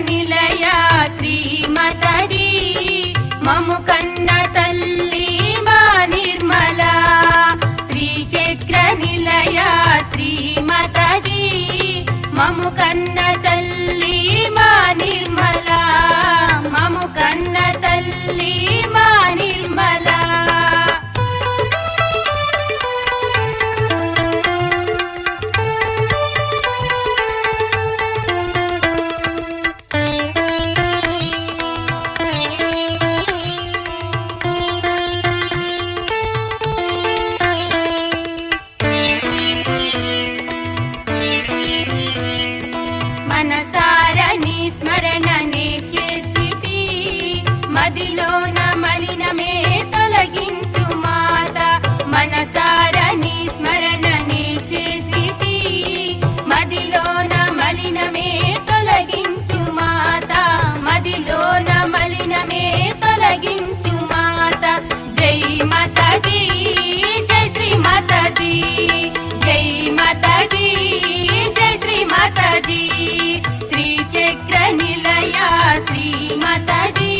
నిలయ శ్రీమాతాజీ మము కన్న తల్లి మా నిర్మల శ్రీచక్ర నిలయ శ్రీమాతాజీ మము కన్న తల్లి మా నిర్మల మము కన్న తల్లి మా నిర్మల మనసార నీ స్మరణనే చేసితి మదిలోన మలినమే తొలగించు మాత మనసార నీ స్మరణనే చేసితి మదిలోన మలినమే తొలగించు మాత మదిలోన మలినమే తొలగించు మాత జై మాతాజీ జై శ్రీ మాతాజీ జై మాతాజీ జై శ్రీ మాతాజీ శ్రీచక్ర నిలయ శ్రీమాతాజీ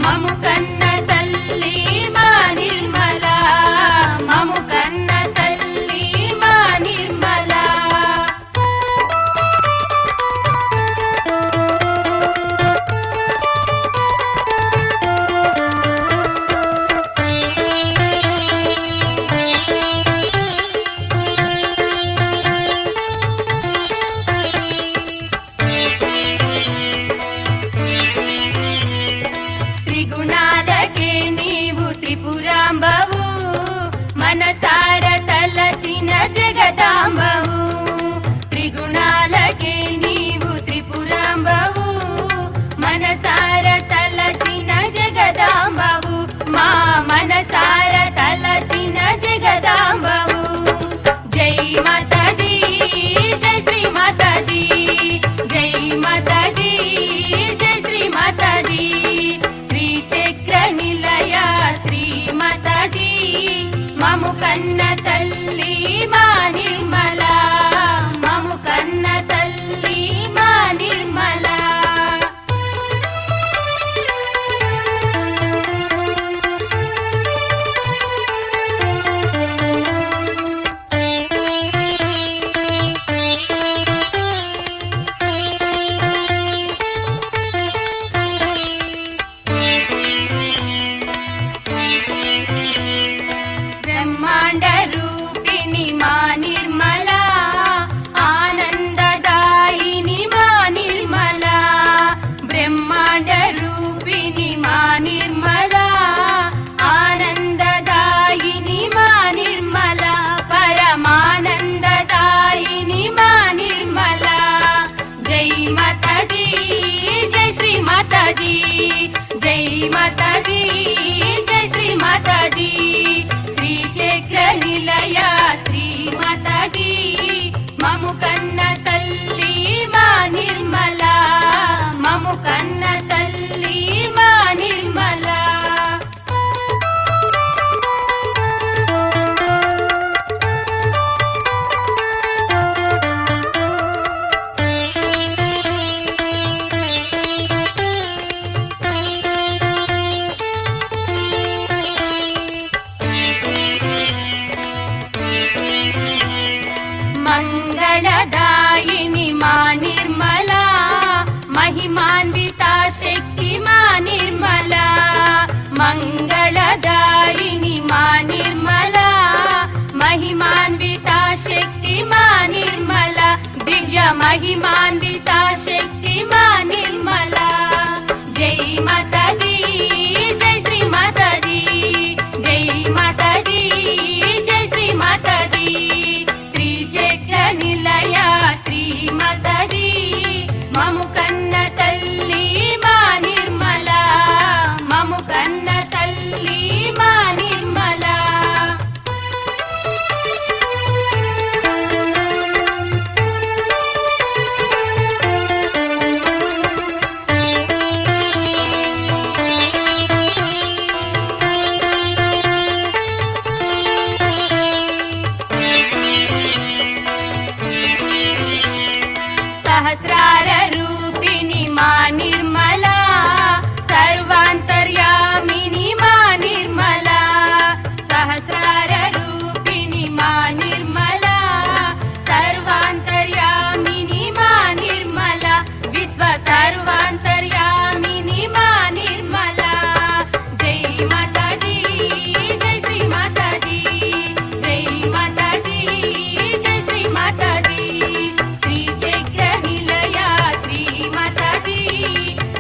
మము కన్న తల్లి మా నిర్మల మము కన్న తల్లి మా నిర్మల త్రిగుణాలకే నీవు త్రిపురాంబవు మనసార తలచిన జగదాంబవు త్రిగుణాలకే నీవు త్రిపురాంబవు మనసార తలచిన జగదాంబవు మా మనసార తలచిన జగదాంబవు జై మాతాజీ జై శ్రీ మాతాజీ జై మాతాజీ జై శ్రీ మాతాజీ శ్రీచక్ర నిలయ శ్రీమాతాజీ మము కన్న తల్లి మా నిర్మల మము కన్న తల్లి మా నిర్మల బ్రహ్మాండ రూపిణి మా నిర్మల ఆనందదాయిని మా నిర్మల బ్రహ్మాండ రూపిణి మా నిర్మల ఆనందదాయిని మా నిర్మల పరమానందదాయిని మా నిర్మల జై మాతాజీ జై శ్రీ మాతాజీ జై మాతాజీ జై శ్రీ మాతాజీ శ్రీచక్ర నిలయ శ్రీమాతాజీ మము కన్న తల్లి మా నిర్మల మము కన్న తల్లి మా నిర్మల మంగళదాయిని మా నిర్మల మహిమాన్విత శక్తి మా నిర్మల మంగళదాయిని మా నిర్మల మహిమాన్విత శక్తి మా నిర్మల దివ్య మహిమాన్విత శక్తి మా నిర్మల జై మాతాజీ జై శ్రీ మాతాజీ జై మాతాజీ జై శ్రీ మాతాజీ శ్రీచక్ర నిలయ శ్రీమాతాజీ మము కన్న తల్లి మా నిర్మల మము కన్న తల్లి మా నిర్మల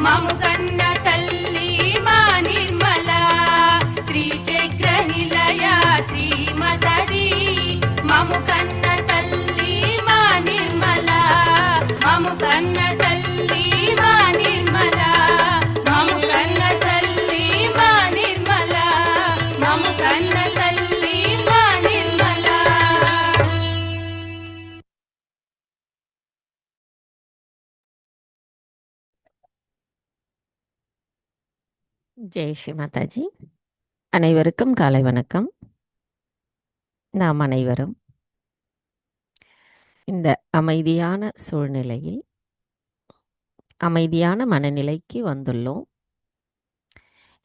మము కన్న తల్లి మా నిర్మల శ్రీచక్ర నిలయ శ్రీమాతాజీ మము కన్న తల్లి మా నిర్మల మము కన్న తల్లి మా నిర్మల మము కన్న తల్లి మా నిర్మల మము కన్న తల్లి మా నిర్మల. ஜெய் ஸ்ரீ மாதாஜி. அனைவருக்கும் காலை வணக்கம். நாம் அனைவரும் இந்த அமைதியான சூழ்நிலையில் அமைதியான மனநிலைக்கு வந்துள்ளோம்.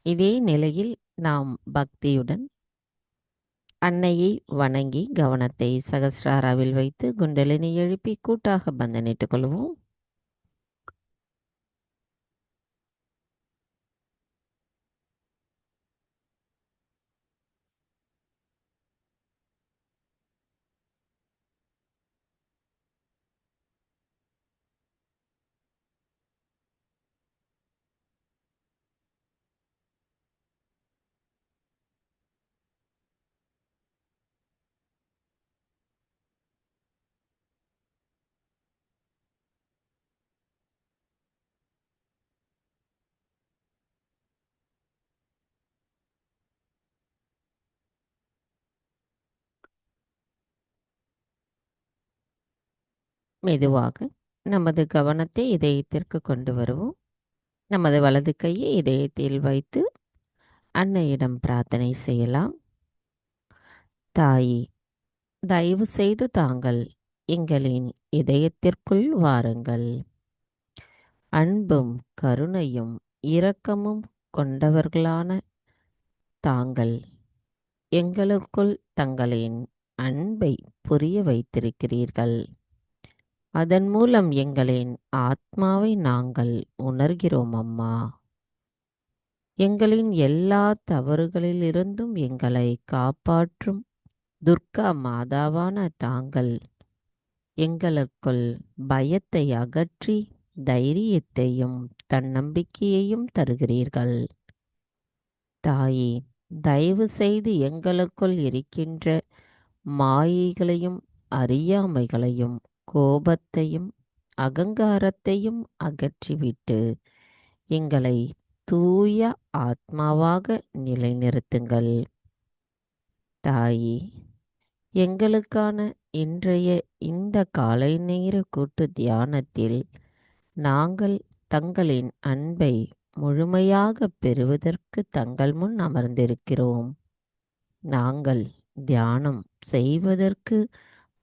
இதே நிலையில் நாம் பக்தியுடன் அன்னையை வணங்கி கவனத்தை சகஸ்ராராவில் வைத்து குண்டலினி எழுப்பி கூட்டாக பந்தனிட்டுக் கொள்வோம். மெதுவாக நமது கவனத்தை இதயத்திற்கு கொண்டு வருவோம். நமது வலது கையை இதயத்தில் வைத்து அன்னையிடம் பிரார்த்தனை செய்யலாம். தாயே, தயவு செய்து தாங்கள் எங்களின் இதயத்திற்குள் வாருங்கள். அன்பும் கருணையும் இரக்கமும் கொண்டவர்களான தாங்கள் எங்களுக்குள் தங்களின் அன்பை புரிய வைத்திருக்கிறீர்கள். அதன் மூலம் எங்களின் ஆத்மாவை நாங்கள் உணர்கிறோம் அம்மா. எங்களின் எல்லா தவறுகளிலிருந்தும் எங்களை காப்பாற்றும் துர்கா மாதாவான தாங்கள் எங்களுக்குள் பயத்தை அகற்றி தைரியத்தையும் தன்னம்பிக்கையையும் தருகிறீர்கள். தாயே, தயவு செய்து எங்களுக்குள் இருக்கின்ற மாயைகளையும் அறியாமைகளையும் கோபத்தையும் அகங்காரத்தையும் அகற்றிவிட்டு எங்களை தூய ஆத்மாவாக நிலைநிறுத்துங்கள். தாயே, எங்களுக்கான இன்றைய இந்த காலை நேர கூட்டு தியானத்தில் நாங்கள் தங்களின் அன்பை முழுமையாக பெறுவதற்கு தங்கள் முன் அமர்ந்திருக்கிறோம். நாங்கள் தியானம் செய்வதற்கு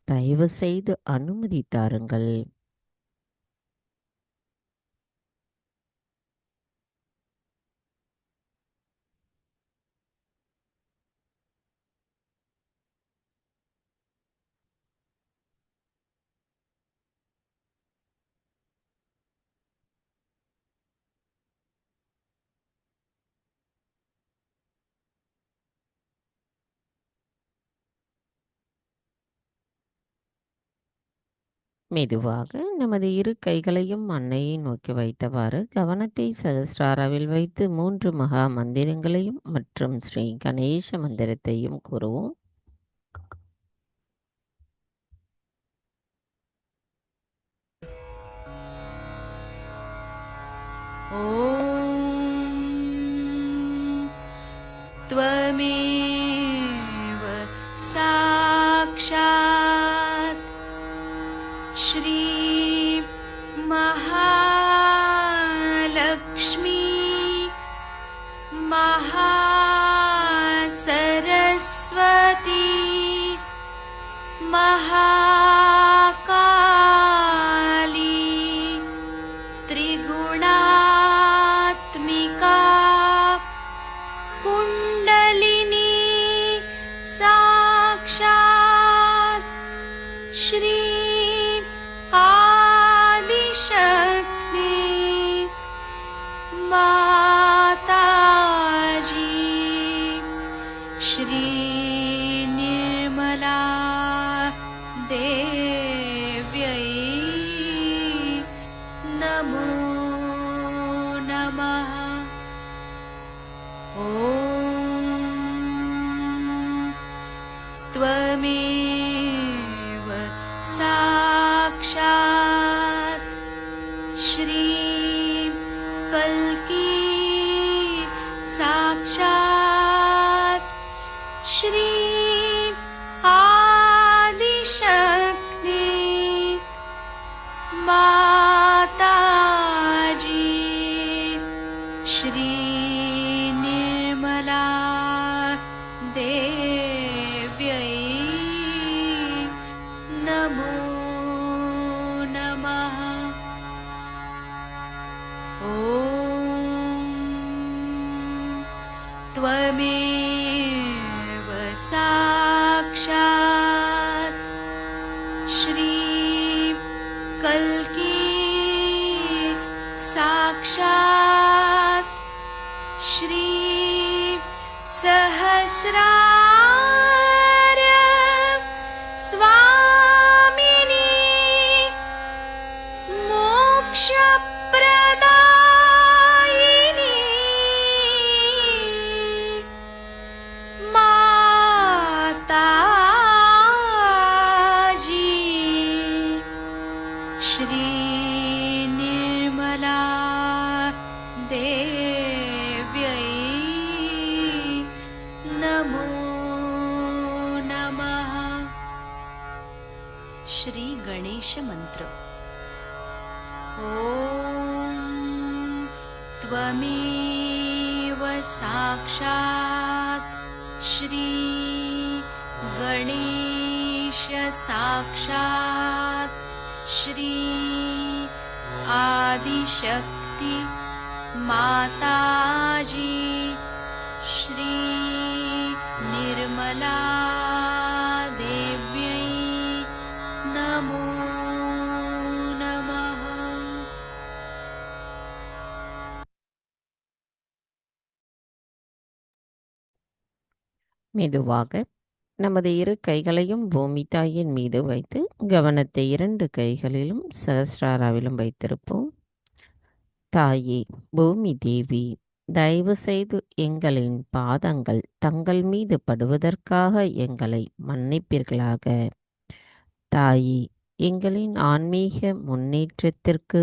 தயவு செய்து அனுமதி தாருங்கள். மெதுவாக நமது இரு கைகளையும் அன்னையை நோக்கி வைத்தவாறு கவனத்தை சகஸ்ராராவில் வைத்து 3 மகா மந்திரங்களையும் மற்றும் ஸ்ரீ கணேச மந்திரத்தையும் கூறுவோம். त्वमेव साक्षात् श्री महालक्ष्मी महासरस्वती महाकाली त्रिगुणात्मिका कुण्डलिनी साक्षात् श्री आदिशक्ति माताजी श्री निर्मला देव्यै नमो नमः। ॐ त्वमेव साक्षात् श्रीं कल्की साक्षात् श्रीं आदिशक्ति माताजी श्री निर्मला देव्यै नमो नमः। ॐ त्वमेव साक्षात् श्रीं कल्की साक्षात् श्रीं सहस्रार स्वामिनी मोक्षप्रदायिनी माताजी श्री निर्मला देव्यै नमो नमः। श्री गणेश मंत्र। ॐ त्वमेव साक्षात् श्री गणेश साक्षात् श्री आदिशक्ति माताजी श्री निर्मला देव्यै नमो नमः। மெதுவாக நமது இரு கைகளையும் பூமி தாயின் மீது வைத்து கவனத்தை இரண்டு கைகளிலும் சகஸ்ராராவிலும் வைத்திருப்போம். தாயே பூமி தேவி, தயவு செய்து எங்களின் பாதங்கள் தங்கள் மீது படுவதற்காக எங்களை மன்னிப்பீர்களாக. தாயே, எங்களின் ஆன்மீக முன்னேற்றத்திற்கு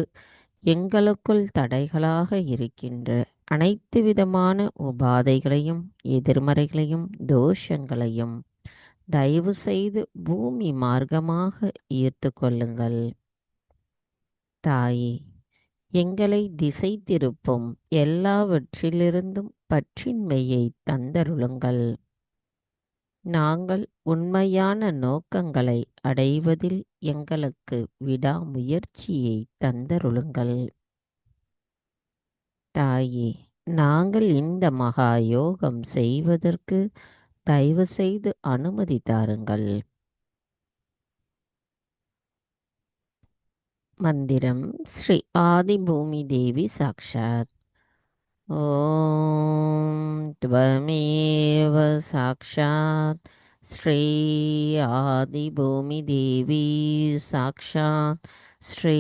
எங்களுக்குள் தடைகளாக இருக்கின்ற அனைத்து விதமான உபாதைகளையும் எதிர்மறைகளையும் தோஷங்களையும் தயவு செய்து பூமி மார்க்கமாக ஈர்த்து கொள்ளுங்கள். தாயே, எங்களை திசை திருப்பும் எல்லாவற்றிலிருந்தும் பற்றின்மையை தந்தருளுங்கள். நாங்கள் உண்மையான நோக்கங்களை அடைவதில் எங்களுக்கு விடாமுயற்சியை தந்தருளுங்கள். தாயே, நாங்கள் இந்த மகா யோகம் செய்வதற்கு தயவு செய்து அனுமதி தாருங்கள். மந்திரம் ஸ்ரீ ஆதிபூமி தேவி சாக்ஷாத். ஓம் த்வமேவ சாக்ஷாத் ஸ்ரீ ஆதிபூமி தேவி சாக்ஷாத் ஸ்ரீ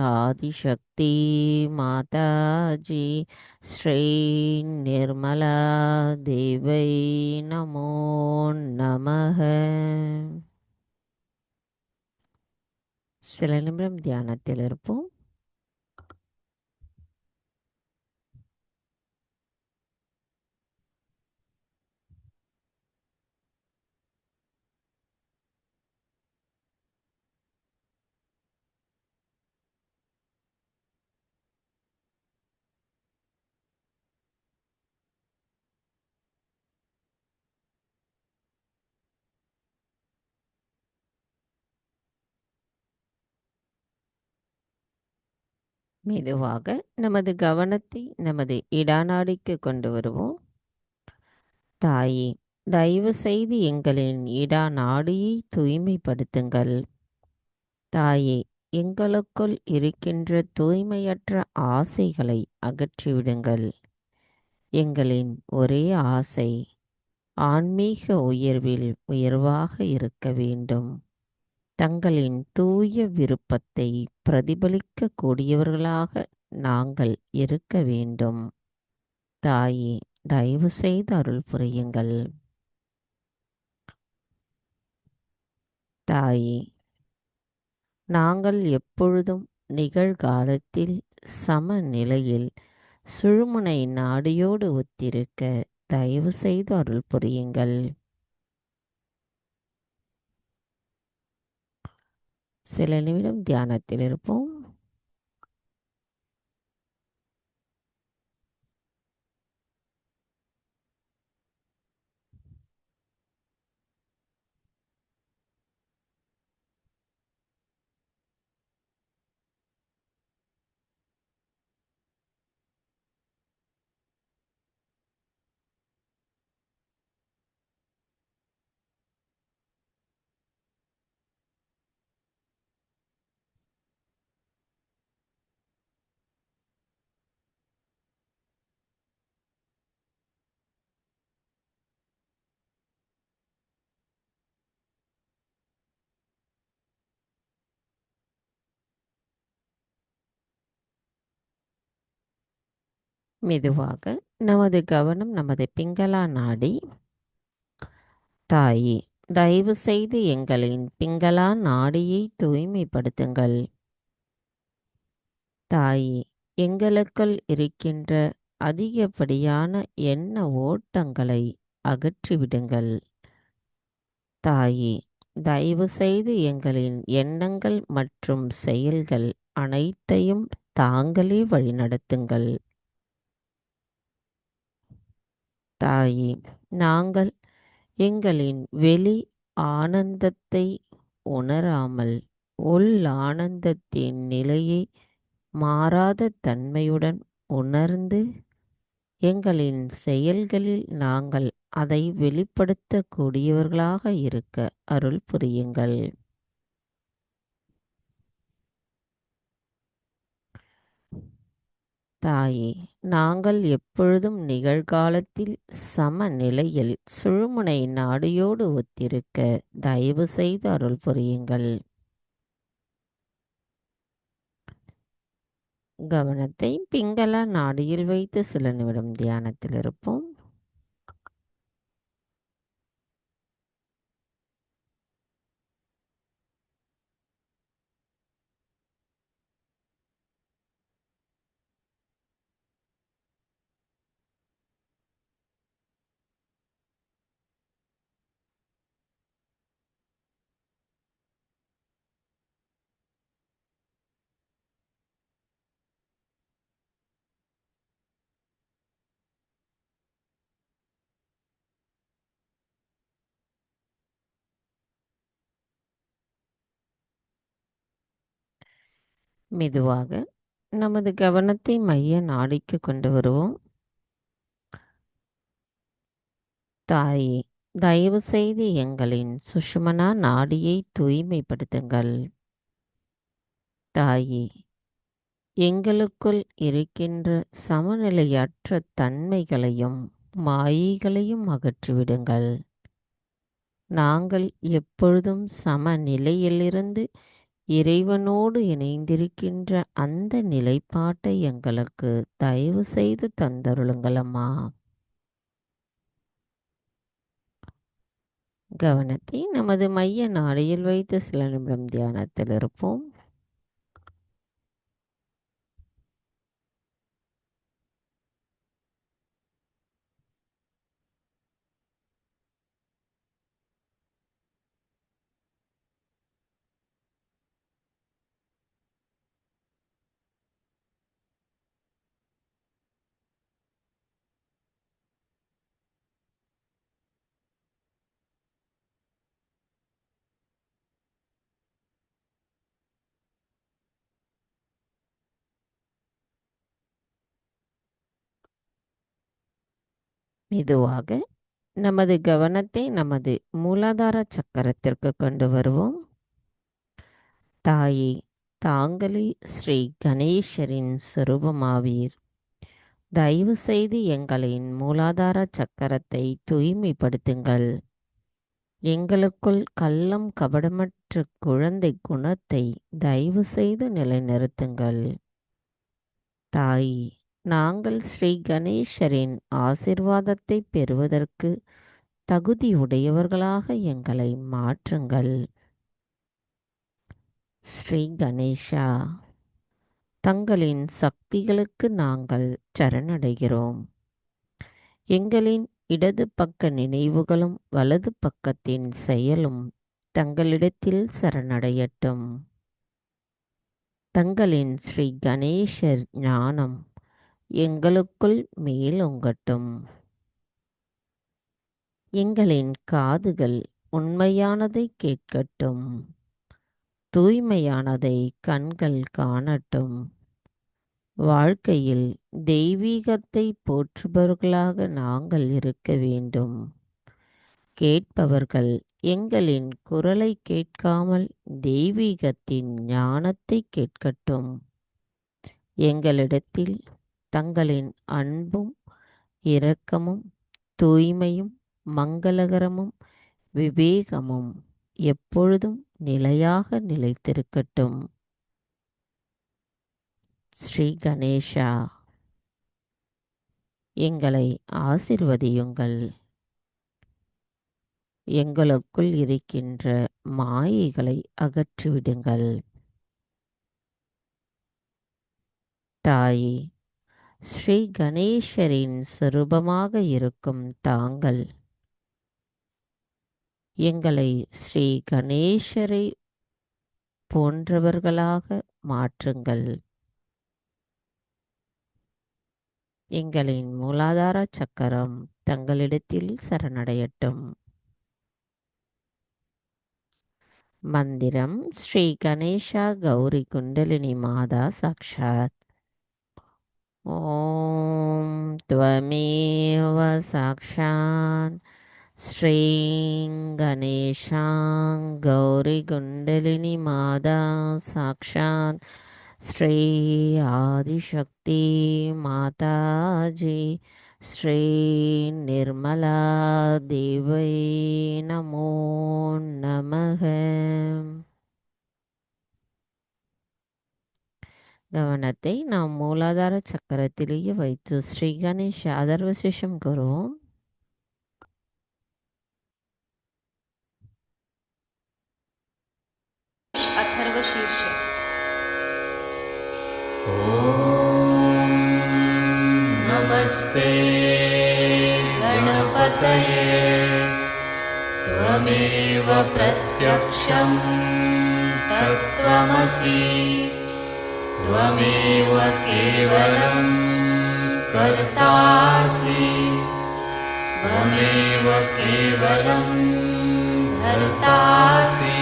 ஆதிசக்தி மாதாஜி ஸ்ரீ நிர்மலா தேவை நமோ நமः. சில நிமிடம் தியானத்தில் இருப்போம். மெதுவாக நமது கவனத்தை நமது இடாநாடிக்கு கொண்டு வருவோம். தாயே, தயவு செய்து எங்களின் இடாநாடியை தூய்மைப்படுத்துங்கள். தாயே, எங்களுக்குள் இருக்கின்ற தூய்மையற்ற ஆசைகளை அகற்றிவிடுங்கள். எங்களின் ஒரே ஆசை ஆன்மீக உயர்வில் உயர்வாக இருக்க வேண்டும். தங்களின் தூய விருப்பத்தை பிரதிபலிக்க கூடியவர்களாக நாங்கள் இருக்க வேண்டும். தாயே, தயவு செய்து அருள் புரியுங்கள். தாயே, நாங்கள் எப்பொழுதும் நிகழ்காலத்தில் சமநிலையில் சுழுமுனை நாடியோடு ஒத்திருக்க தயவு செய்து அருள் புரியுங்கள். சில நிமிடம் தியானத்தில் இருப்போம். மெதுவாக நமது கவனம் நமது பிங்களா நாடி. தாயே, தயவு செய்து எங்களின் பிங்களா நாடியை தூய்மைப்படுத்துங்கள். தாயே, எங்களுக்குள் இருக்கின்ற அதிகப்படியான எண்ண ஓட்டங்களை அகற்றிவிடுங்கள். தாயே, தயவு செய்து எங்களின் எண்ணங்கள் மற்றும் செயல்கள் அனைத்தையும் தாங்களே வழிநடத்துங்கள். தாயே, நாங்கள் எங்களின் வெளி ஆனந்தத்தை உணராமல் உள் ஆனந்தத்தின் நிலையை மாறாத தன்மையுடன் உணர்ந்து எங்களின் செயல்களில் நாங்கள் அதை வெளிப்படுத்தக்கூடியவர்களாக இருக்க அருள் புரியுங்கள். தாயே, நாங்கள் எப்பொழுதும் நிகழ்காலத்தில் சமநிலையில் சுழுமுனை நாடியோடு ஒத்திருக்க தயவு செய்து அருள் புரியுங்கள். கவனத்தை பிங்களா நாடியில் வைத்து சில நிமிடம் தியானத்தில் இருப்போம். மெதுவாக நமது கவனத்தை மைய நாடிக்கு கொண்டு வருவோம். தாயே, தயவு செய்து எங்களின் சுஷுமனா நாடியை தூய்மைப்படுத்துங்கள். தாயே, எங்களுக்குள் இருக்கின்ற சமநிலையற்ற தன்மைகளையும் மாயைகளையும் அகற்றிவிடுங்கள். நாங்கள் எப்பொழுதும் சமநிலையிலிருந்து இறைவனோடு இணைந்திருக்கின்ற அந்த நிலைப்பாட்டை எங்களுக்கு தயவு செய்து தந்தருளுங்கள் அம்மா. கவனத்தை நமது மைய நாடியில் வைத்து சில நிமிடம் தியானத்தில் இருப்போம். மெதுவாக நமது கவனத்தை நமது மூலாதார சக்கரத்திற்கு கொண்டு வருவோம். தாயே, தாங்களே ஸ்ரீ கணேசரின் சொரூபமாவீர். தயவு செய்து எங்களின் மூலாதார சக்கரத்தை தூய்மைப்படுத்துங்கள். எங்களுக்குள் கள்ளம் கபடமற்ற குழந்தை குணத்தை தயவு செய்து நிலைநிறுத்துங்கள். தாய், நாங்கள் ஸ்ரீ கணேசரின் ஆசிர்வாதத்தை பெறுவதற்கு தகுதியுடையவர்களாக எங்களை மாற்றுங்கள். ஸ்ரீ கணேஷா, தங்களின் சக்திகளுக்கு நாங்கள் சரணடைகிறோம். எங்களின் இடது பக்க நினைவுகளும் வலது பக்கத்தின் செயலும் தங்களிடத்தில் சரணடையட்டும். தங்களின் ஸ்ரீ கணேசர் ஞானம் எங்களுக்குள் மேலோங்கட்டும். எங்களின் காதுகள் உண்மையானதை கேட்கட்டும். தூய்மையானதை கண்கள் காணட்டும். வாழ்க்கையில் தெய்வீகத்தை போற்றுபவர்களாக நாங்கள் இருக்க வேண்டும். கேட்பவர்கள் எங்களின் குரலை கேட்காமல் தெய்வீகத்தின் ஞானத்தை கேட்கட்டும். எங்களிடத்தில் தங்களின் அன்பும் இரக்கமும் தூய்மையும் மங்களகரமும் விவேகமும் எப்பொழுதும் நிலையாக நிலைத்திருக்கட்டும். ஸ்ரீ கணேஷா, எங்களை ஆசிர்வதியுங்கள். எங்களுக்குள் இருக்கின்ற மாயைகளை அகற்றிவிடுங்கள். தாயே, ஸ்ரீ கணேசரின் சொரூபமாக இருக்கும் தாங்கள் எங்களை ஸ்ரீ கணேசரை போன்றவர்களாக மாற்றுங்கள். எங்களின் மூலாதார சக்கரம் தங்களிடத்தில் சரணடையட்டும். மந்திரம் ஸ்ரீ கணேஷா கௌரி குண்டலினி மாதா சாக்ஷாத். ஓம் த்வமேவ சாக்ஷாத் ஸ்ரீ கணேஷாங் கௌரி குண்டலினி மாதா சாக்ஷாத் ஸ்ரீ ஆதிசக்தி மாதாஜி ஸ்ரீ நிர்மலா தேவை நமோ நமக. கவனத்தை நாம் மூலாதார சக்கரத்திலேயே வைத்து ஸ்ரீ கணேஷ அதர்வசேஷம் கூறுவோம். अथर्वशीर्ष. ॐ नमस्ते गणपतये त्वमेव प्रत्यक्षं तत्त्वमसि त्वमेव केवलं कर्तासि त्वमेव केवलं धर्तासि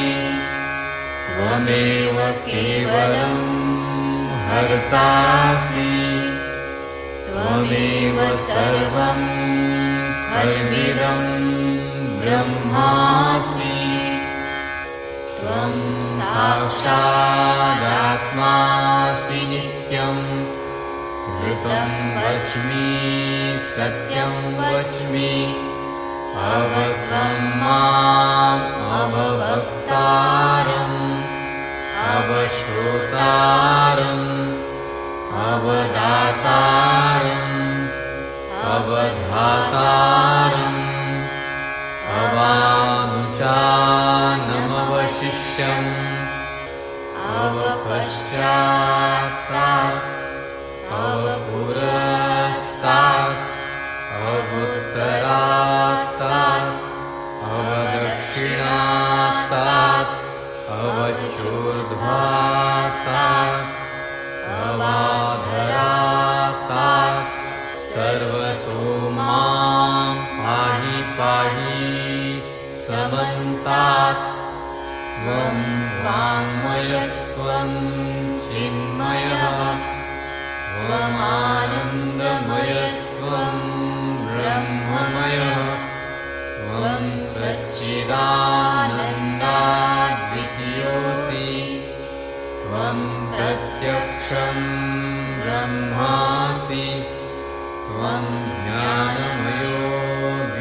त्वमेव केवलं हर्तासि त्वमेव सर्वं खल्विदं ब्रह्मासि त्वं साक्षादात्मासि नित्यं ऋतं वच्मि सत्यं वच्मि अवत्वं माम् अववक्तारम् अवश्रोतारम् अवदातारम् अवधातारम् अवानुचानमवशिष्यम् अवपश्चात्तात् अवपुरस्तात् अवुत्तरात्तात् अवदक्षिणात्तात् अवचूर्ध्वात्तात् अवाधरात्तात् सर्वतो मां पाहि पाहि समन्तात् त्वं वाङ्मयस्त्वं चिन्मयः त्वमानन्दमयस्त्वं ब्रह्ममयः त्वं सच्चिदानन्दाद्वितीयोऽसि त्वं प्रत्यक्षं ब्रह्मासि त्वं ज्ञानमयो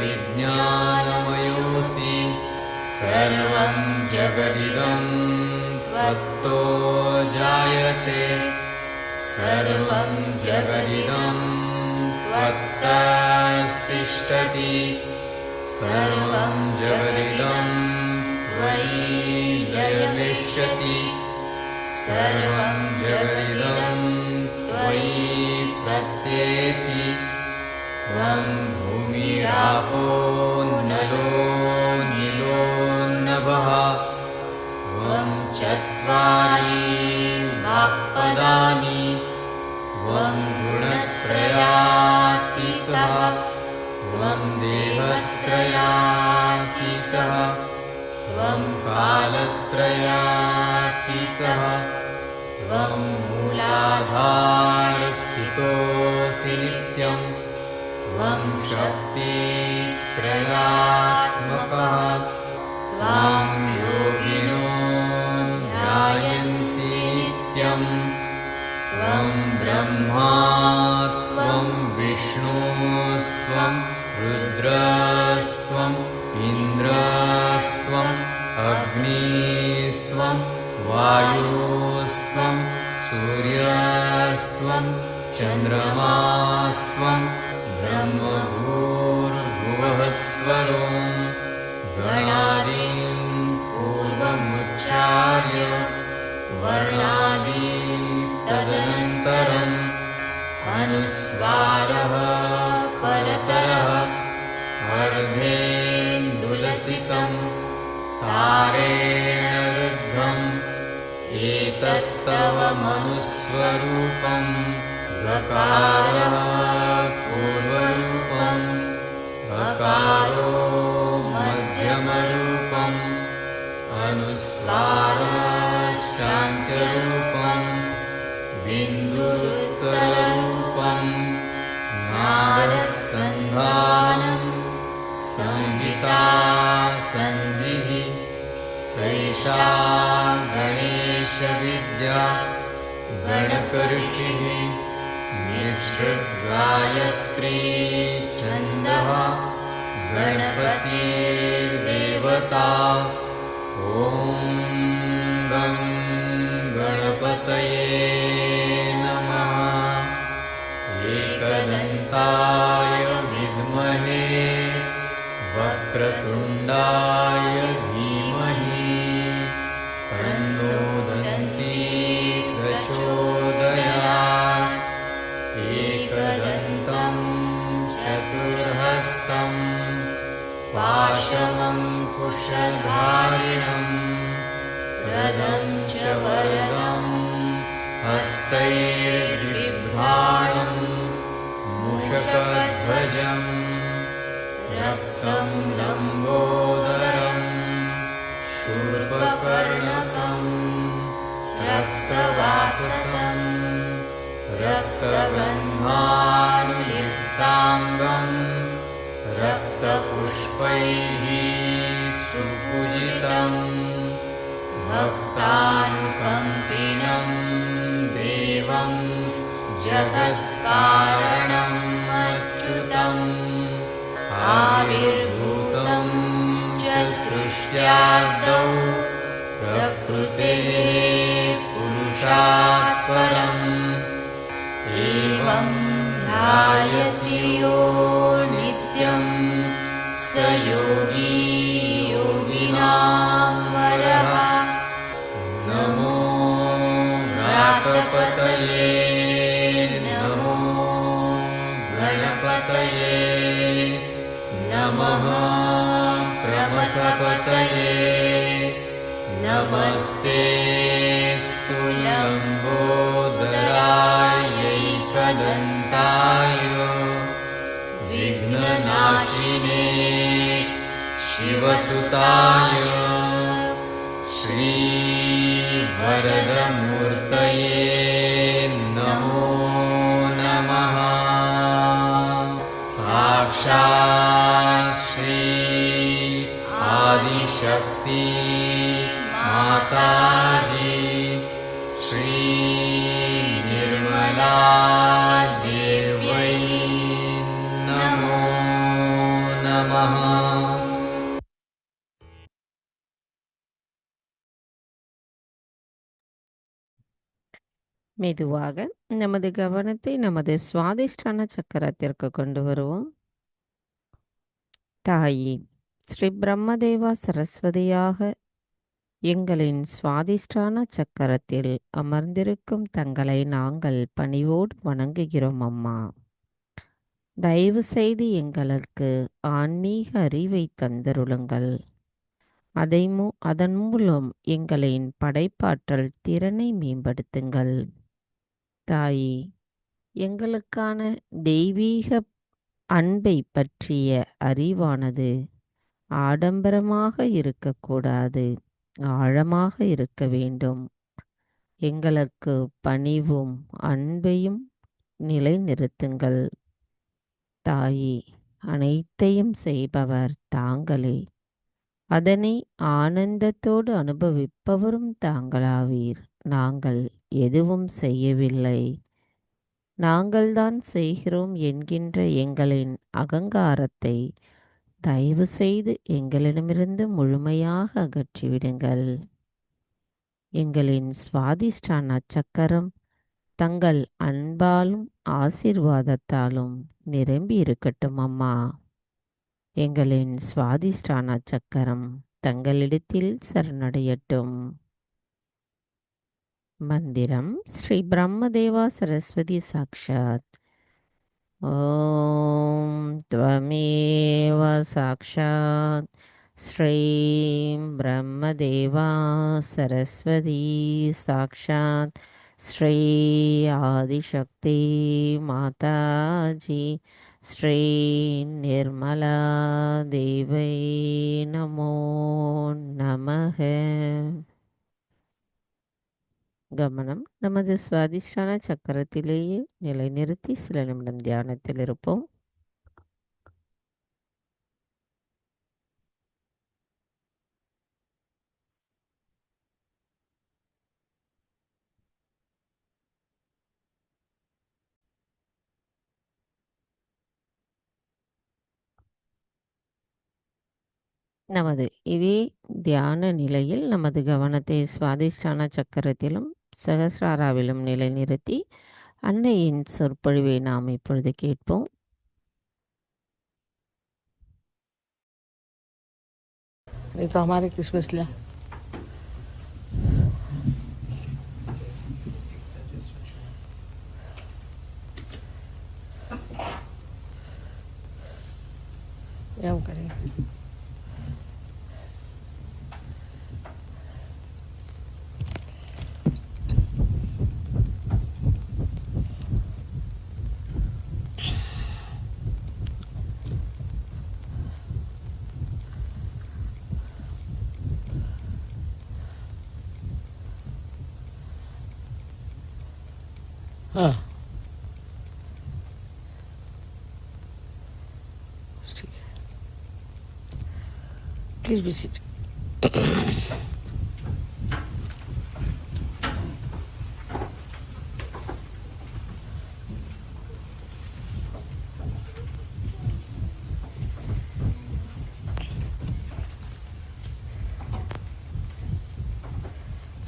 विज्ञानमयोऽसि सर्वं जगदिदं त्वत्तो जायते सर्वं जगदिदं त्वत्तस्तिष्ठति सर्वं जगदिदं त्वयि लयमिष्यति सर्वं जगदिदं त्वयि प्रत्येति त्वं भूमिरापो नलो नीलो नभः त्वं चत्वारि वाक्पदानि त्वं गुणत्रयातीतः त्वं देहत्रयातीतः त्वं कालत्रयातीतः त्वं मूलाधारस्थितोऽसि नित्यं त्वं शक्तित्रयात्मकः त्वां योगिनो ध्यायन्ति नित्यं त्वं ब्रह्मा त्वं विष्णुस्त्वं रुद्रस्त्वम् इन्द्रस्त्वम् अग्निस्त्वं वायुस्त्वं सूर्यस्त्वं चन्द्रमास्त्वं ब्रह्मभूर्भुवः स्वरों गणादीन् पूर्वमुच्चार्य वर्णादि तदनन्तरम् अनुस्वारः परतरः अर्धेन्दुलसितं तारेण रुद्धम् एतत्तव मनुस्वरूपं गकारः पूर्वरूपम् अकारो मध्यमरूपम् अनुस्वारश्चान्त्यरूपम् बिन्दुरुत्तररूपम् नादसन्धानम् संहिता सन्धिः सैषा गणेशविद्या गणकऋषिः निःसृद्गायत्री छन्दः गणपतिर्देवता ॐ गं गणपतये नमः एकदन्ताय विद्महे वक्रतुण्डाय धीमहि तन्नो दन्ती प्रचोदयात् एकदन्तं चतुर्हस्तं पाशमङ्कुशधारिणं रथं च वरदं हस्तैर्बिभ्राणं मूषकध्वजम् रक्तं लम्बोदरं शूर्पकर्णकं रक्तवाससं रक्तगन्धानुलिप्ताङ्गं रक्तपुष्पैः सुपूजितं भक्तानुकम्पिनं देवं जगत्कारणम् अच्युतम् आविर्भूतं च सृष्ट्यादौ प्रकृतेः पुरुषात् परम् एवं ध्यायति यो नित्यं स योगी योगिनां वरः नमो व्रातपतये नमो गणपतये नमः प्रमथपतये नमस्ते स्तुलम्बोदरायैकदन्ताय विघ्ननाशिने शिवसुताय श्रीवरदमूर्तये नमो नमः साक्षात् श्री आदिशक्ति माताजी श्री निर्मला देव्यै नमो नमः। மெதுவாக நமது கவனத்தை நமது சுவாதிஷ்டான சக்கரத்திற்கு கொண்டு வருவோம். தாயே, ஸ்ரீ பிரம்மதேவா சரஸ்வதியாக எங்களின் சுவாதிஷ்டான சக்கரத்தில் அமர்ந்திருக்கும் தங்களை நாங்கள் பணிவோடு வணங்குகிறோம் அம்மா. தயவு செய்து எங்களுக்கு ஆன்மீக அறிவை தந்தருளுங்கள். அதன் மூலம் எங்களின் படைப்பாற்றல் திறனை மேம்படுத்துங்கள். தாயே, எங்களுக்கான தெய்வீக அன்பை பற்றிய அறிவானது ஆடம்பரமாக இருக்கக்கூடாது, ஆழமாக இருக்க வேண்டும். எங்களுக்கு பணிவும் அன்பையும் நிலைநிறுத்துங்கள். தாயே, அனைத்தையும் செய்பவர் தாங்களே, அதனை ஆனந்தத்தோடு அனுபவிப்பவரும் தாங்களாவீர். நாங்கள் எதுவும் செய்யவில்லை, நாங்கள்தான் செய்கிறோம் என்கின்ற எங்களின் அகங்காரத்தை தயவு செய்து எங்களிடமிருந்து முழுமையாக அகற்றிவிடுங்கள். எங்களின் சுவாதிஷ்டான சக்கரம் தங்கள் அன்பாலும் ஆசீர்வாதத்தாலும் நிரம்பி இருக்கட்டும் அம்மா. எங்களின் சுவாதிஷ்டான சக்கரம் தங்களிடத்தில் சரணடையட்டும். மந்திரம் ஸ்ரீ பிரம்மதேவா சரஸ்வதி சாக்ஷாத். ஓம் த்வமேவ சாக்ஷாத் ஸ்ரீம் பிரம்மதேவா சரஸ்வதி சாக்ஷாத் ஸ்ரீ ஆதிசக்தி மாதாஜி ஸ்ரீ நிர்மலா தேவை நமோ நமஹ. கவனம் நமது சுவாதிஷ்டான சக்கரத்திலேயே நிலைநிறுத்தி சில நிமிடம் தியானத்தில் இருப்போம். நமது இதே தியான நிலையில் நமது கவனத்தை சுவாதிஷ்டான சக்கரத்திலும் சகஸ்ராராவிலும் நிலைநிறுத்தி அன்னையின் சொற்பொழிவை நாம் இப்பொழுது கேட்போம். नहीं तो हमारे क्रिसमस लिया हम करेंगे. हाँ ठीक है. Please be seat.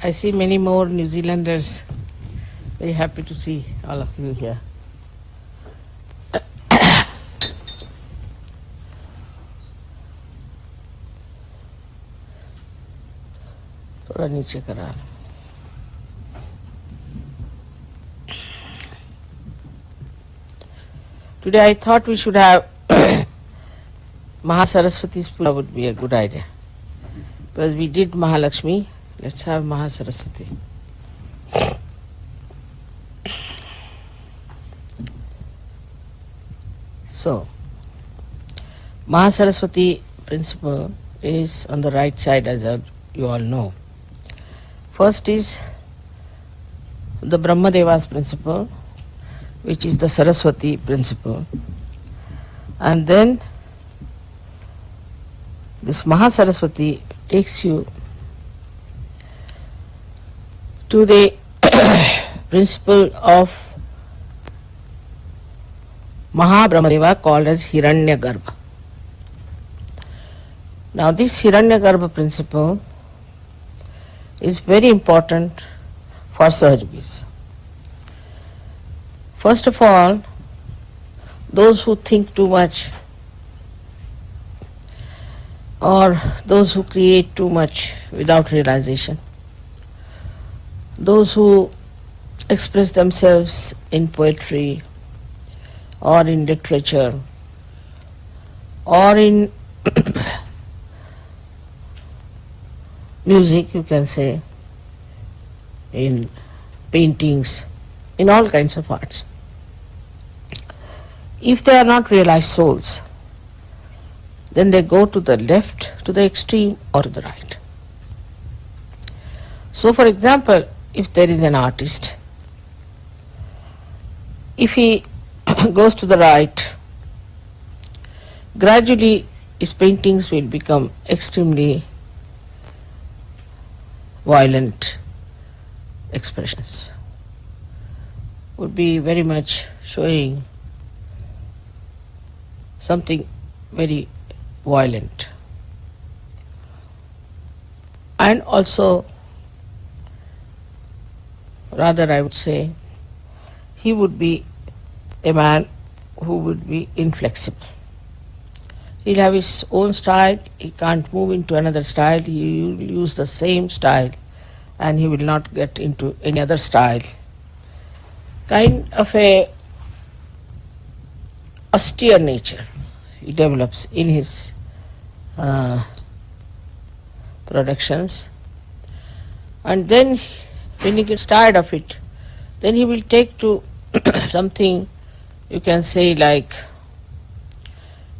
I see many more New Zealanders. Very happy to see all of you here. थोड़ा नीचे करा. Today I thought we should have Mahasaraswati's puja would be a good idea. Because we did Mahalakshmi, let's have Mahasaraswati. So, Mahasaraswati principle is on the right side, as you all know. First is the Brahmadeva's principle, which is the Saraswati principle. And then this Mahasaraswati takes you to the principle of Mahabrahmadeva, called as Hiranyagarbha. Now this Hiranyagarbha principle is very important for Sahajvis. First of all, those who think too much or those who create too much without realization, those who express themselves in poetry or in literature or in music, you can say, in paintings, in all kinds of arts. If they are not realized souls, then they go to the left, to the extreme, or to the right. So, for example, if there is an artist, if he goes to the right, gradually his paintings will become extremely violent expressions, would be very much showing something very violent. And also, rather I would say, he would be a man who would be inflexible. He'll have his own style, he can't move into another style, he will use the same style and he will not get into any other style. Kind of a austere nature he develops in his productions, and then when he gets tired of it, then he will take to something you can say like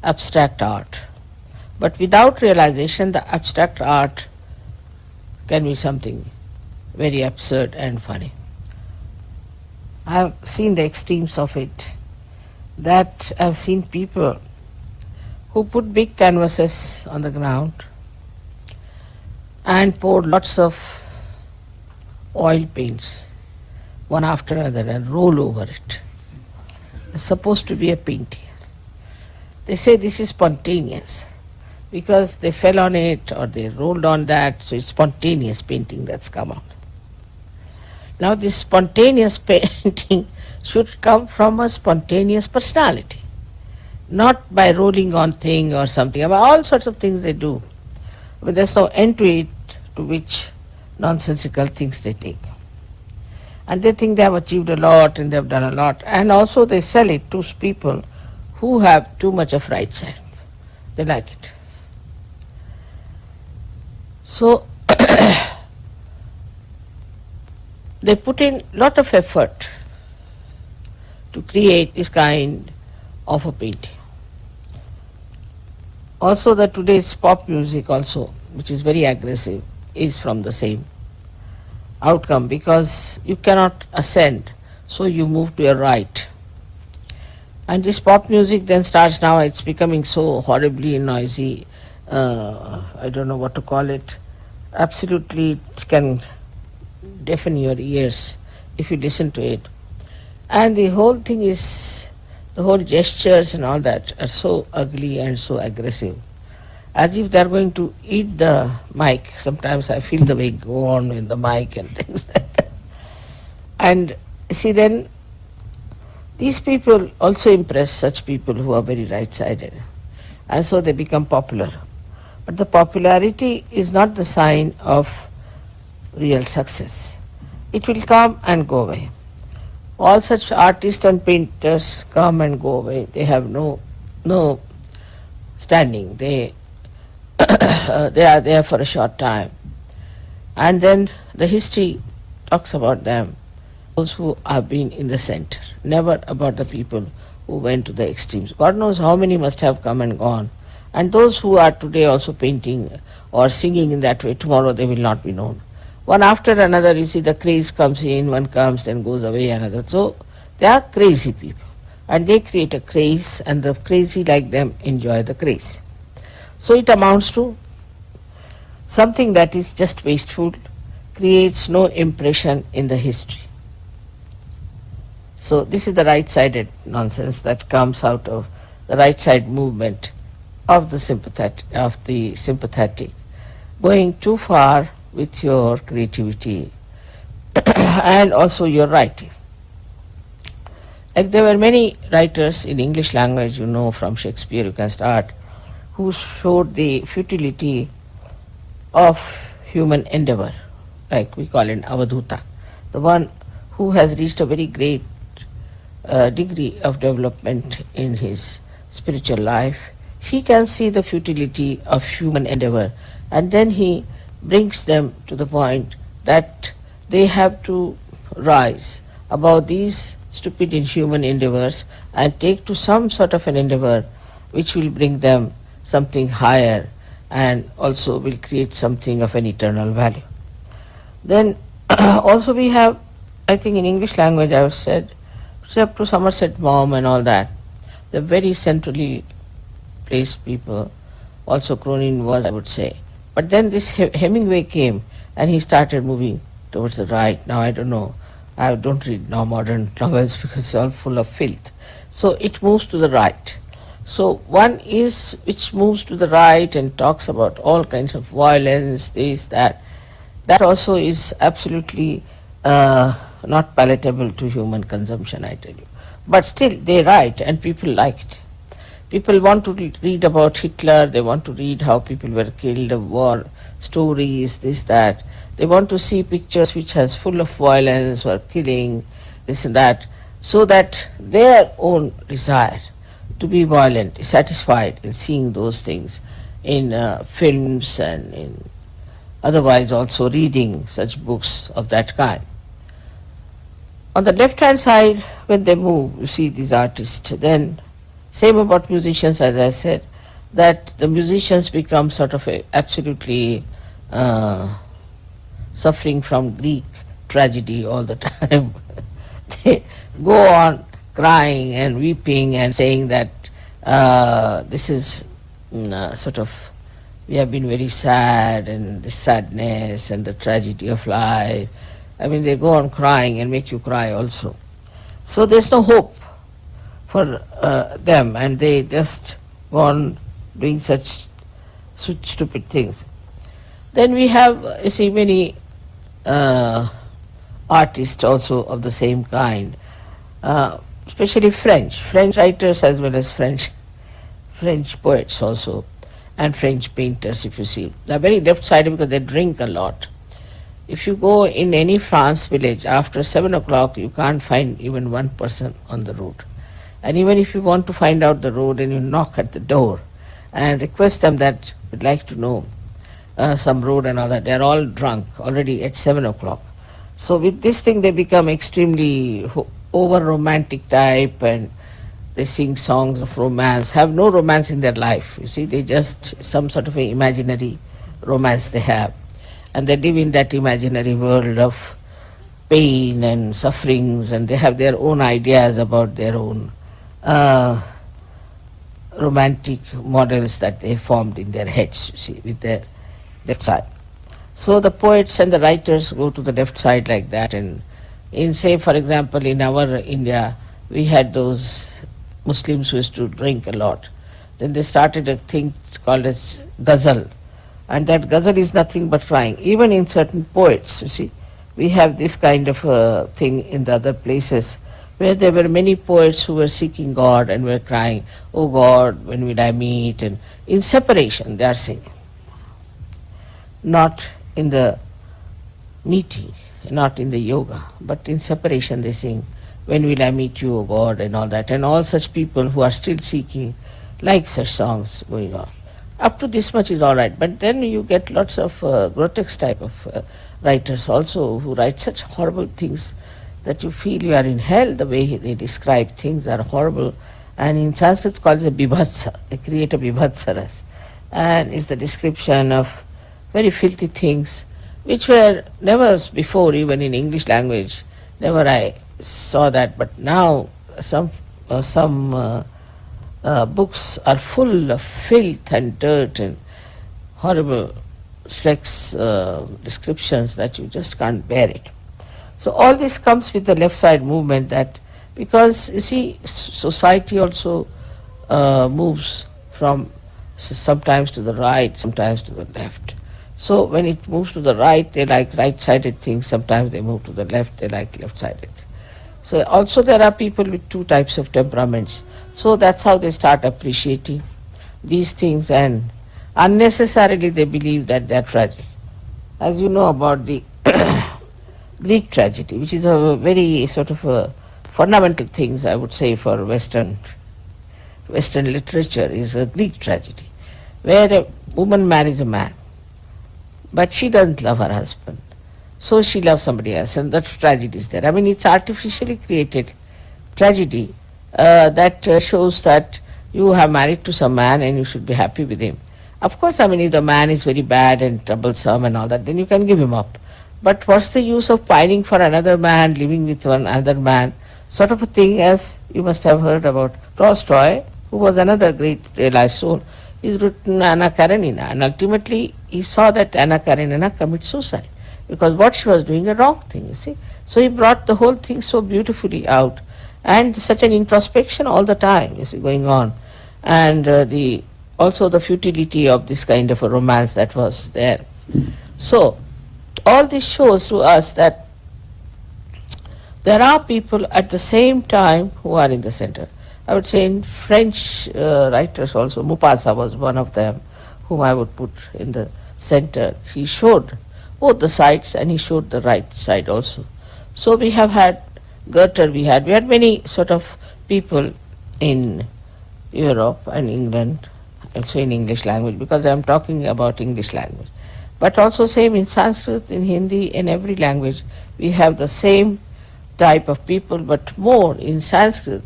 abstract art. But without realization, the abstract art can be something very absurd and funny. I have seen the extremes of it, that I have seen people who put big canvases on the ground and pour lots of oil paints one after another and roll over it. It's supposed to be a painting. They say this is spontaneous because they fell on it or they rolled on that, so it's spontaneous painting that's come out. Now this spontaneous painting should come from a spontaneous personality, not by rolling on thing or something. About all sorts of things they do, but there's no end to it, to which nonsensical things they take. And they think they have achieved a lot and they have done a lot, and also they sell it to people who have too much of right side. They like it. So they put in lot of effort to create this kind of a painting. Also the today's pop music also, which is very aggressive, is from the same outcome, because you cannot ascend, so you move to your right. And this pop music then starts now, it's becoming so horribly noisy, I don't know what to call it, absolutely it can deafen your ears if you listen to it. And the whole thing is, the whole gestures and all that are so ugly and so aggressive, as if they are going to eat the mic. Sometimes I feel the way go on with the mic and things like that. And see, then these people also impress such people who are very right-sided, and so they become popular. But the popularity is not the sign of real success. It will come and go away. All such artists and painters come and go away. They have no standing. They they are there for a short time. And then the history talks about them, those who have been in the center, never about the people who went to the extremes. God knows how many must have come and gone. And those who are today also painting or singing in that way, tomorrow they will not be known. One after another, you see the craze comes in, one comes, then goes away, another. So they are crazy people. And they create a craze, and the crazy like them enjoy the craze. So it amounts to something that is just wasteful, creates no impression in the history. So this is the right-sided nonsense that comes out of the right-side movement of the sympathetic, going too far with your creativity and also your writing. Like there were many writers in English language, you know, from Shakespeare you can start, who showed the futility of human endeavor, like we call it Avadhuta, the one who has reached a very great degree of development in his spiritual life. He can see the futility of human endeavor, and then he brings them to the point that they have to rise above these stupid inhuman endeavors and take to some sort of an endeavor which will bring them something higher and also will create something of an eternal value. Then also we have, I think in English language I have said, up to Somerset Maugham and all that, the very centrally placed people, also Cronin was, I would say. But then this Hemingway came and he started moving towards the right. Now I don't know, I don't read now modern novels because it's all full of filth. So it moves to the right. So one is which moves to the right and talks about all kinds of violence, this, that. That also is absolutely not palatable to human consumption, I tell you. But still they write and people like it. People want to read about Hitler, they want to read how people were killed, of war stories, this, that. They want to see pictures which has full of violence or killing, this and that, so that their own desire to be violent is satisfied in seeing those things in films and in otherwise also reading such books of that kind. On the left hand side, when they move, you see these artists, then same about musicians, as I said, that the musicians become sort of absolutely suffering from Greek tragedy all the time. They go on crying and weeping and saying that this is sort of, we have been very sad, and the sadness and the tragedy of life. I mean, they go on crying and make you cry also. So there's no hope for them, and they just go on doing such stupid things. Then we have, you see, many artists also of the same kind, especially French writers as well as French poets also, and French painters, if you see. They're very left-sided because they drink a lot. If you go in any France village, after 7 o'clock, you can't find even one person on the road. And even if you want to find out the road and you knock at the door and request them that we'd like to know some road and all that, they're all drunk already at 7 o'clock. So with this thing they become extremely over-romantic type, and they sing songs of romance, have no romance in their life. You see, they just some sort of an imaginary romance they have. And they live in that imaginary world of pain and sufferings, and they have their own ideas about their own romantic models that they formed in their heads, you see, with their left side. So the poets and the writers go to the left side like that, and in, say, for example, in our India, we had those Muslims who used to drink a lot. Then they started a thing called as ghazal, and that ghazal is nothing but crying. Even in certain poets, you see, we have this kind of thing in the other places, where there were many poets who were seeking God and were crying, "Oh God, when will I meet?" And in separation they are singing. Not in the meeting, not in the yoga, but in separation they sing, "When will I meet you, O God," and all that. And all such people who are still seeking, like such songs going on. Up to this much is all right, but then you get lots of grotesque type of writers also who write such horrible things that you feel you are in hell. The way they describe things are horrible, and in Sanskrit it's called a bibhatsa. They create a bibhatsaras, and it's the description of very filthy things which were never before, even in English language, never I saw that, but now some books are full of filth and dirt and horrible sex descriptions that you just can't bear it. So all this comes with the left side movement, that because you see society also moves from sometimes to the right, sometimes to the left. So when it moves to the right, they like right-sided things. Sometimes they move to the left, they like left-sided. So also there are people with two types of temperaments. So that's how they start appreciating these things, and unnecessarily they believe that they are fragile. As you know about the Greek tragedy, which is a very sort of a fundamental things, I would say, for Western literature, is a Greek tragedy, where a woman marries a man, but she doesn't love her husband, so she loves somebody else, and that tragedy is there. I mean, it's artificially created tragedy that shows that you have married to some man and you should be happy with him. Of course, I mean, if the man is very bad and troublesome and all that, then you can give him up. But what's the use of pining for another man, living with another man, sort of a thing, as you must have heard about Tolstoy, who was another great realized soul. He's written Anna Karenina, and ultimately he saw that Anna Karenina commit suicide because what she was doing a wrong thing, you see. So he brought the whole thing so beautifully out, and such an introspection all the time is going on, and also the futility of this kind of a romance that was there. So all this shows to us that there are people at the same time who are in the center. I would say in French writers also, Maupassant was one of them whom I would put in the center. He showed both the sides and he showed the right side also. So we have had Goethe, we had many sort of people in Europe and England, also in English language, because I am talking about English language. But also same in Sanskrit, in Hindi, in every language, we have the same type of people, but more in Sanskrit,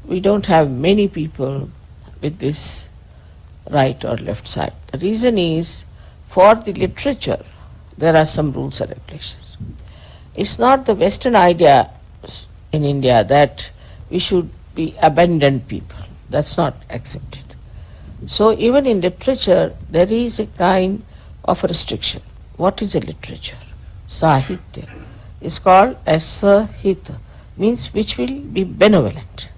we don't have many people with this right or left side. The reason is, for the literature, there are some rules and regulations. It's not the Western idea in India that we should be abandoned people. That's not accepted. So even in literature, there is a kind of a restriction. What is a literature? Sahitya is called as Sahita, means which will be benevolent.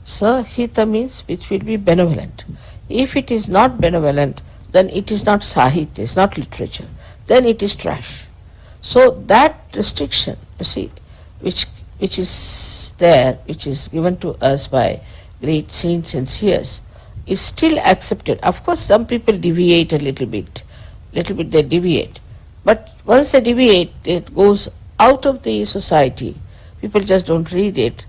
Sahita means which will be benevolent. If it is not benevolent, then it is not Sahitya, it's not literature. Then it is trash. So that restriction, you see, which is there, which is given to us by great saints and seers, is still accepted. Of course, some people deviate a little bit they deviate. But once they deviate, it goes out of the society. People just don't read it.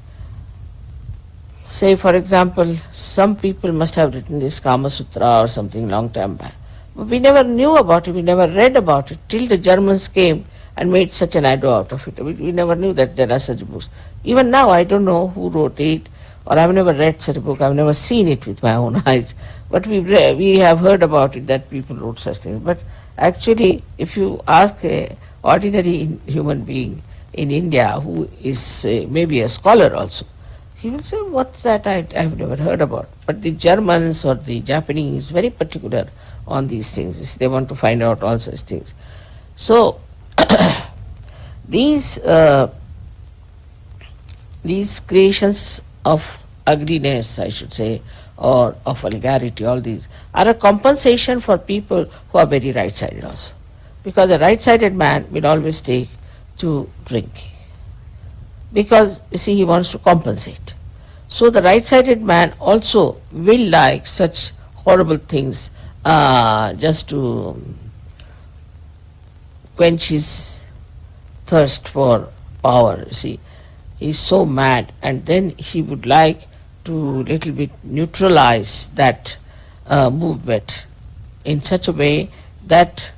Say, for example, some people must have written this Kama Sutra or something long time back. But we never knew about it, we never read about it, till the Germans came and made such an ado out of it. We never knew that there are such books. Even now, I don't know who wrote it, or I've never read such a book, I've never seen it with my own eyes. But we have heard about it, that people wrote such things. But actually, if you ask an ordinary human being in India who is maybe a scholar also, he will say, what's that? I've never heard about. But the Germans or the Japanese very particular on these things. They want to find out all such things. So these creations of ugliness, I should say, or of vulgarity, all these are a compensation for people who are very right-sided also. Because a right-sided man will always take to drinking. Because, you see, he wants to compensate. So the right-sided man also will like such horrible things just to quench his thirst for power, you see. He's so mad, and then he would like to little bit neutralize that movement in such a way that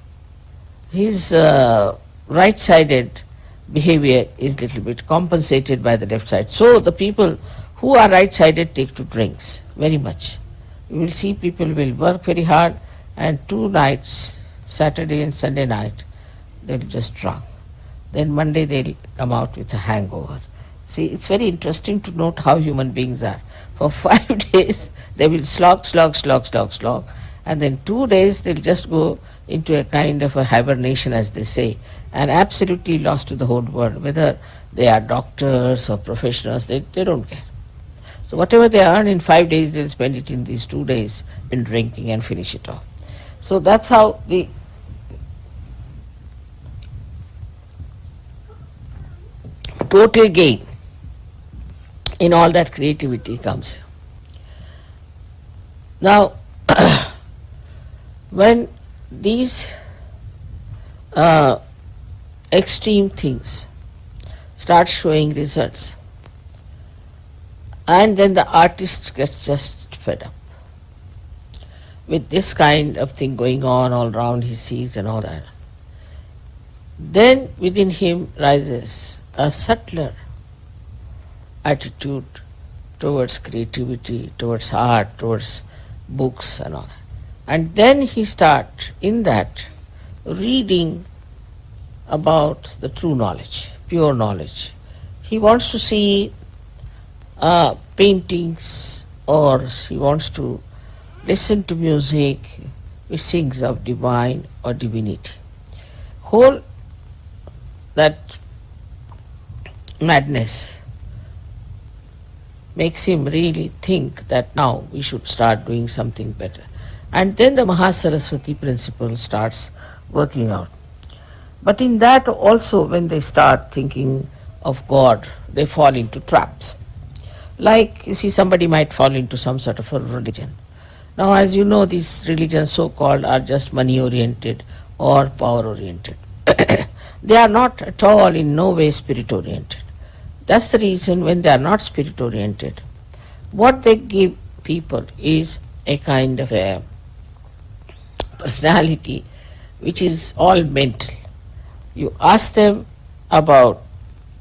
his right-sided behavior is little bit compensated by the left side. So the people who are right-sided take to drinks very much. You will see people will work very hard, and 2 nights, Saturday and Sunday night, they'll just drunk. Then Monday they'll come out with a hangover. See, it's very interesting to note how human beings are. For 5 days they will slog, and then 2 days they'll just go into a kind of a hibernation, as they say, and absolutely lost to the whole world. Whether they are doctors or professionals, they don't care. So whatever they earn in 5 days, they'll spend it in these 2 days in drinking and finish it off. So that's how the total gain in all that creativity comes. Now, when these extreme things start showing results, and then the artist gets just fed up with this kind of thing going on all around, he sees and all that. Then within him rises a subtler attitude towards creativity, towards art, towards books and all that. And then he starts in that reading about the true knowledge, pure knowledge. He wants to see paintings, or he wants to listen to music which sings of divine or divinity. Whole that madness makes him really think that now we should start doing something better. And then the Mahasaraswati principle starts working out. But in that also, when they start thinking of God, they fall into traps. Like, you see, somebody might fall into some sort of a religion. Now, as you know, these religions so-called are just money-oriented or power-oriented. They are not at all, in no way, spirit-oriented. That's the reason when they are not spirit-oriented, what they give people is a kind of a personality which is all mental. You ask them about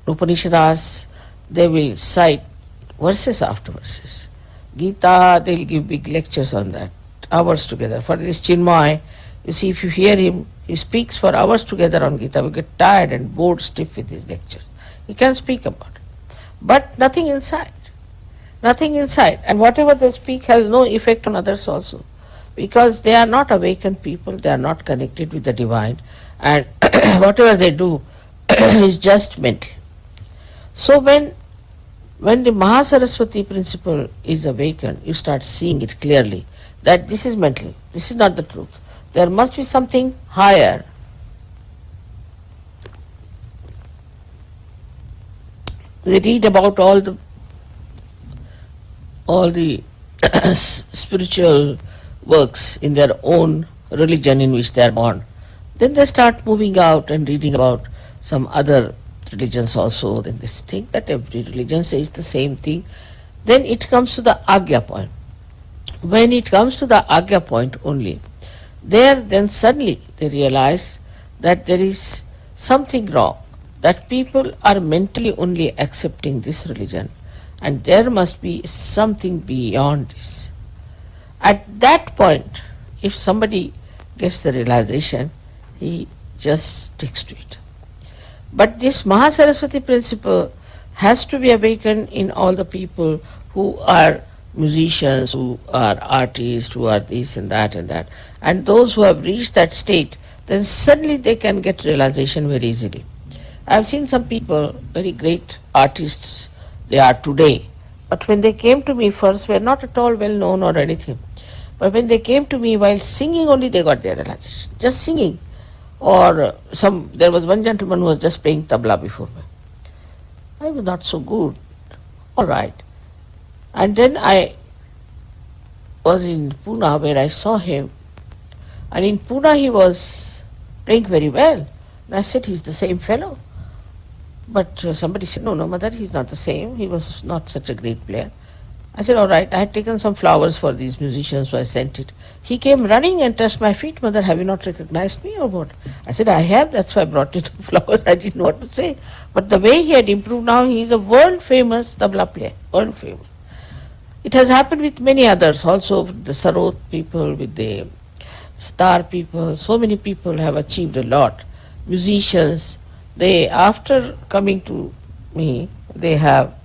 Upanishads, they will cite verses after verses. Gita, they'll give big lectures on that, hours together. For this Chinmay, you see, if you hear him, he speaks for hours together on Gita. We get tired and bored stiff with his lecture. He can speak about it. But nothing inside. Nothing inside. And whatever they speak has no effect on others also. Because they are not awakened people, they are not connected with the divine. And whatever they do is just mental. So when the Mahasaraswati principle is awakened, you start seeing it clearly that this is mental, this is not the truth. There must be something higher. They read about all the spiritual works in their own religion in which they are born. Then they start moving out and reading about some other religions also. Then they think that every religion says the same thing. Then it comes to the Agya point. When it comes to the Agya point only, then suddenly they realize that there is something wrong, that people are mentally only accepting this religion, and there must be something beyond this. At that point, if somebody gets the realization, he just sticks to it. But this Mahasaraswati principle has to be awakened in all the people who are musicians, who are artists, who are this and that and that. And those who have reached that state, then suddenly they can get realization very easily. I have seen some people, very great artists they are today, but when they came to me first were not at all well known or anything. But when they came to me while singing only, they got their realization. Just singing. Or there was one gentleman who was just playing tabla before me. I was not so good. All right. And then I was in Pune where I saw him. And in Pune he was playing very well. And I said, he's the same fellow. But somebody said, no, mother, he's not the same. He was not such a great player. I said, all right, I had taken some flowers for these musicians, so I sent it. He came running and touched my feet. Mother, have you not recognized me or what? I said, I have, that's why I brought you the flowers. I didn't know what to say. But the way he had improved now, he is a world famous tabla player, world famous. It has happened with many others also, with the Sarot people, with the star people. So many people have achieved a lot. Musicians, they, after coming to me, they have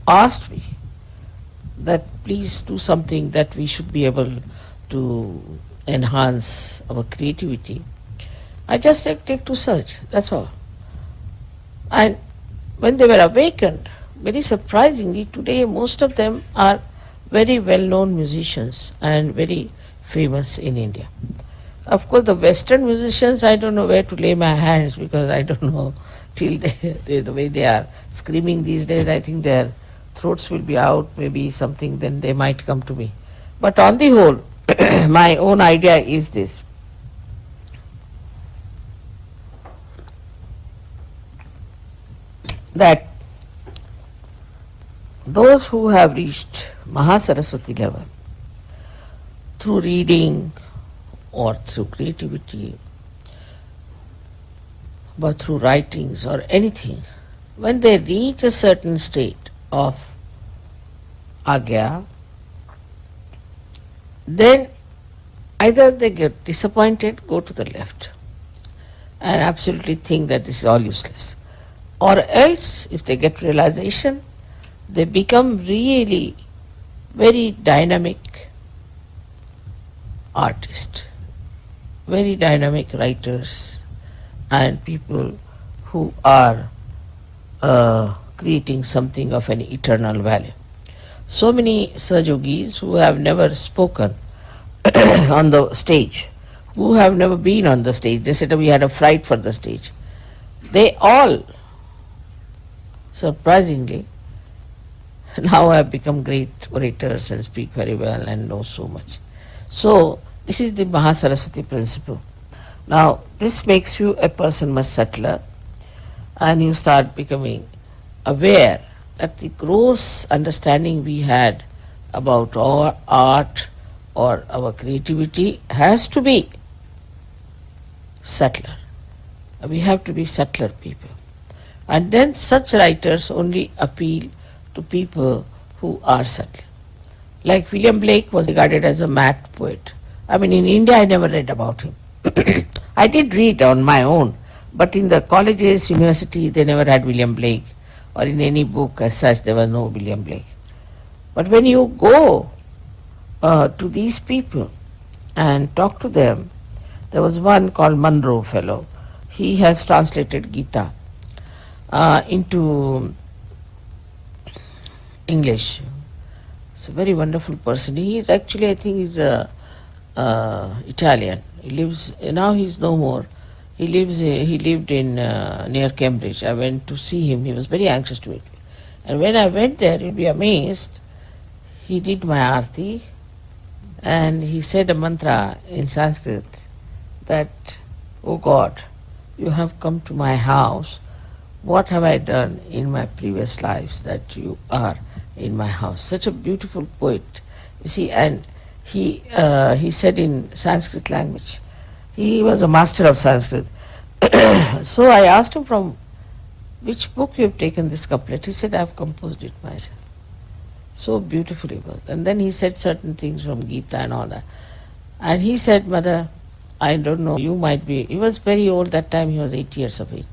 asked me that please do something that we should be able to enhance our creativity. I just take to search, that's all. And when they were awakened, very surprisingly, today most of them are very well-known musicians and very famous in India. Of course, the Western musicians, I don't know where to lay my hands because I don't know till the way they are screaming these days, I think their throats will be out, maybe something, then they might come to me. But on the whole, my own idea is this. That those who have reached Mahasaraswati level through reading or through creativity, but through writings or anything, when they reach a certain state of agya, then either they get disappointed, go to the left, and absolutely think that this is all useless. Or else, if they get realization, they become really very dynamic artists, very dynamic writers, and people who are creating something of an eternal value. So many Sahajogis who have never spoken on the stage, who have never been on the stage, they said we had a fright for the stage. They all, surprisingly, now have become great orators and speak very well and know so much. So, this is the Mahasaraswati principle. Now, this makes you a person much subtler, and you start becoming aware that the gross understanding we had about our art or our creativity has to be subtler. We have to be subtler people. And then such writers only appeal to people who are subtle. Like William Blake was regarded as a mad poet. I mean, in India I never read about him. I did read on my own, but in the colleges, university, they never had William Blake, or in any book as such, there was no William Blake. But when you go to these people and talk to them, there was one called Munro fellow. He has translated Gita into English. He's a very wonderful person. He is actually, I think, he's Italian. He lives now. He's no more. He lived in near Cambridge. I went to see him. He was very anxious to meet me. And when I went there, you'll be amazed. He did my arti, and he said a mantra in Sanskrit that, "Oh God, you have come to my house. What have I done in my previous lives that you are in my house?" Such a beautiful poet, you see. And he said in Sanskrit language. He was a master of Sanskrit. So I asked him, from which book you have taken this couplet? He said, I have composed it myself. So beautiful it was. And then he said certain things from Gita and all that. And he said, Mother, I don't know, you might be, he was very old that time, he was 8 years of age.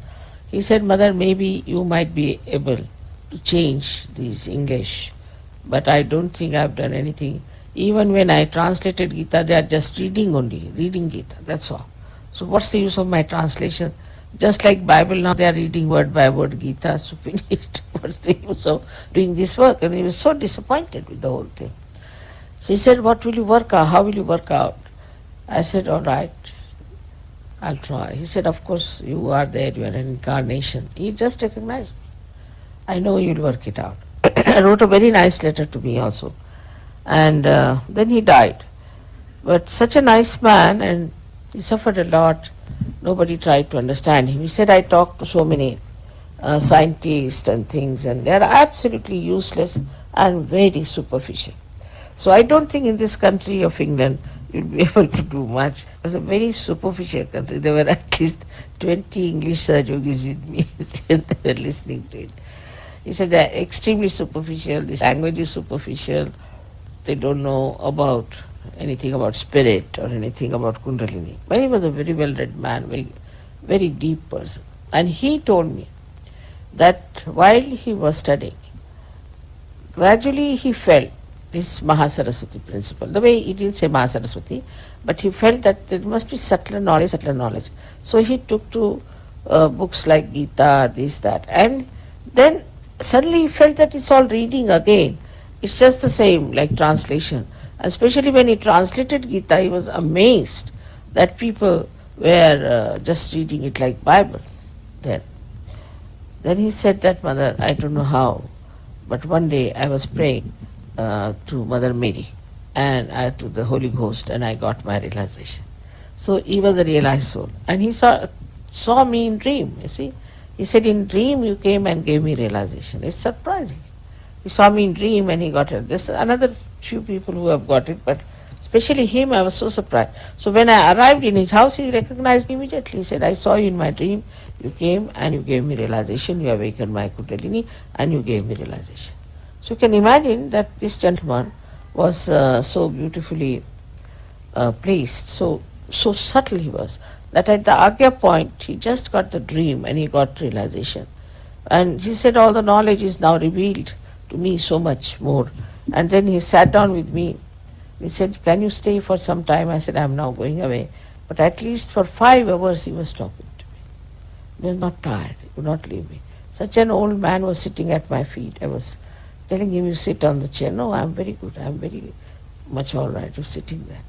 He said, Mother, maybe you might be able to change this English, but I don't think I have done anything. Even when I translated Gita, they are just reading Gita, that's all. So what's the use of my translation? Just like Bible now, they are reading word by word Gita, so finished. What's the use of doing this work? And he was so disappointed with the whole thing. So he said, what will you work out? How will you work out? I said, all right, I'll try. He said, of course, you are there, you are an incarnation. He just recognized me. I know you'll work it out. I wrote a very nice letter to me also. And then he died. But such a nice man, and he suffered a lot. Nobody tried to understand him. He said, I talked to so many scientists and things, and they are absolutely useless and very superficial. So I don't think in this country of England you'll be able to do much. It was a very superficial country. There were at least 20 English Sahajogis with me, and they were listening to it. He said they're extremely superficial, this language is superficial, they don't know about anything about spirit or anything about Kundalini. But he was a very well-read man, very, very deep person. And he told me that while he was studying, gradually he felt this Mahasaraswati principle. The way he didn't say Mahasaraswati, but he felt that there must be subtler knowledge. So he took to books like Gita, this, that, and then suddenly he felt that it's all reading again. It's just the same, like translation. Especially when he translated Gita, he was amazed that people were just reading it like Bible then. Then he said that, Mother, I don't know how, but one day I was praying to Mother Mary and to the Holy Ghost, and I got my realization. So he was a realized soul. And he saw me in dream, you see. He said, in dream you came and gave me realization. It's surprising. He saw me in dream and he got it. There's another few people who have got it, but especially him, I was so surprised. So when I arrived in his house, he recognized me immediately. He said, I saw you in my dream. You came and you gave me realization. You awakened my Kundalini and you gave me realization. So you can imagine that this gentleman was so beautifully placed, so subtle he was, that at the Agya point, he just got the dream and he got realization. And he said, all the knowledge is now revealed to me so much more. And then he sat down with me. He said, can you stay for some time? I said, I'm now going away. But at least for 5 hours he was talking to me. He was not tired. He would not leave me. Such an old man was sitting at my feet. I was telling him, you sit on the chair. No, I'm very good. I'm very much all right. You're sitting there.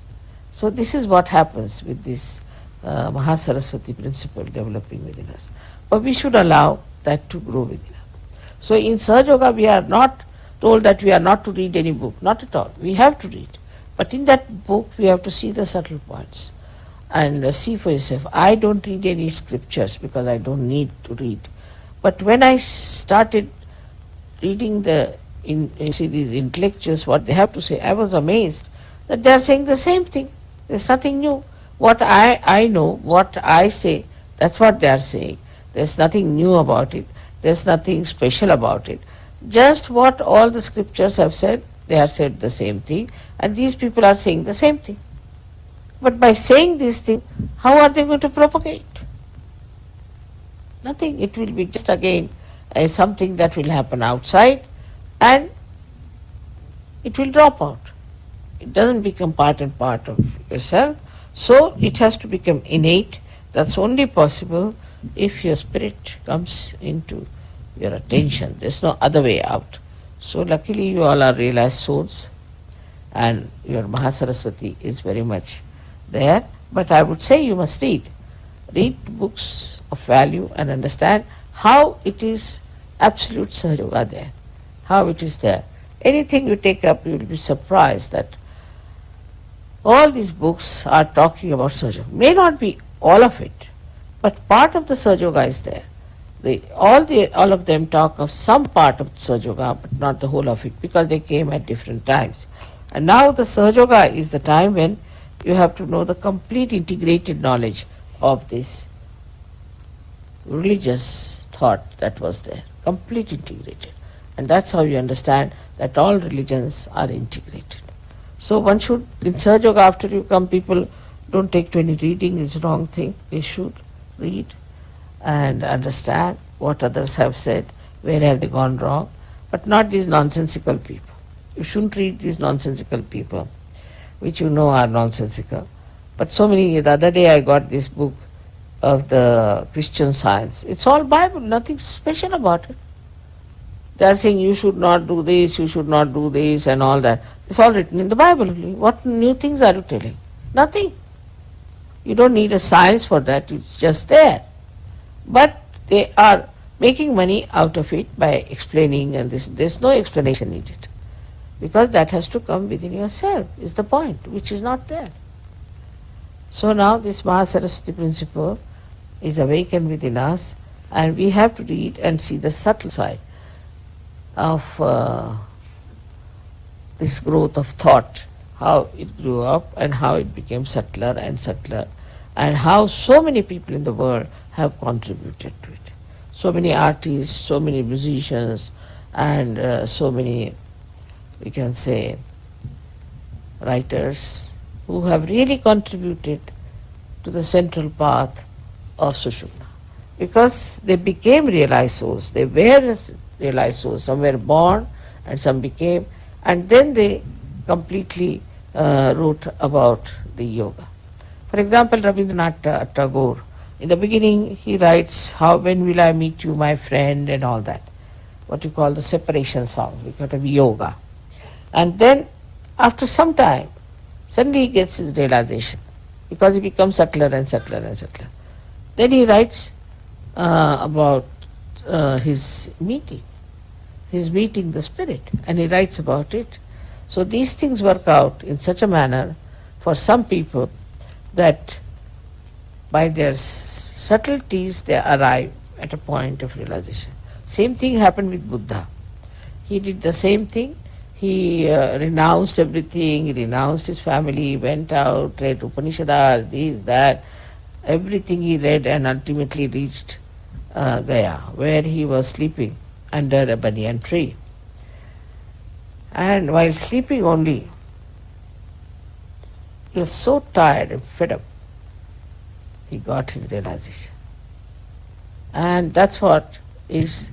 So this is what happens with this Mahasaraswati principle developing within us. But we should allow that to grow within us. So in Sahaja Yoga we are not told that we are not to read any book. Not at all. We have to read. But in that book we have to see the subtle points and see for yourself. I don't read any scriptures because I don't need to read. But when I started reading see these intellectuals, what they have to say, I was amazed that they are saying the same thing. There's nothing new. What I know, what I say, that's what they are saying. There's nothing new about it. There's nothing special about it. Just what all the scriptures have said, they have said the same thing, and these people are saying the same thing. But by saying this thing, how are they going to propagate? Nothing. It will be just again something that will happen outside and it will drop out. It doesn't become part and part of yourself. So it has to become innate. That's only possible if your spirit comes into your attention. There's no other way out. So luckily you all are realized souls and your Mahasaraswati is very much there. But I would say you must read. Read books of value and understand how it is absolute Sahaja Yoga there. How it is there. Anything you take up, you will be surprised that all these books are talking about Sahaja Yoga. May not be all of it, but part of the Sahaja Yoga is there. All of them talk of some part of Sahaja Yoga, but not the whole of it, because they came at different times. And now the Sahaja Yoga is the time when you have to know the complete integrated knowledge of this religious thought that was there. Complete integrated. And that's how you understand that all religions are integrated. So one should, in Sahaja Yoga, after you come, people don't take to any reading, it's a wrong thing. They should read and understand what others have said, where have they gone wrong, but not these nonsensical people. You shouldn't read these nonsensical people, which you know are nonsensical. But so many, the other day I got this book of the Christian Science. It's all Bible, nothing special about it. They are saying you should not do this, you should not do this and all that. It's all written in the Bible. What new things are you telling? Nothing. You don't need a science for that, it's just there. But they are making money out of it by explaining, and there's no explanation needed. Because that has to come within yourself, is the point, which is not there. So now this Mahasaraswati principle is awakened within us, and we have to read and see the subtle side of this growth of thought, how it grew up and how it became subtler and subtler, and how so many people in the world have contributed to it. So many artists, so many musicians, and so many, we can say, writers who have really contributed to the central path of Sushumna. Because they became realized souls. They were realized souls. Some were born and some became, and then they completely wrote about the yoga. For example, Rabindranath Tagore, in the beginning he writes, when will I meet you, my friend, and all that. What you call the separation song, because of yoga. And then after some time, suddenly he gets his realization, because he becomes subtler and subtler and subtler. Then he writes about his meeting. He's meeting the spirit and he writes about it. So these things work out in such a manner for some people that by their subtleties they arrive at a point of realization. Same thing happened with Buddha. He did the same thing. He renounced everything, he renounced his family, went out, read Upanishads, this, that, everything he read, and ultimately reached Gaya, where he was sleeping under a banyan tree. And while sleeping only, he was so tired and fed up, he got his realization. And that's what is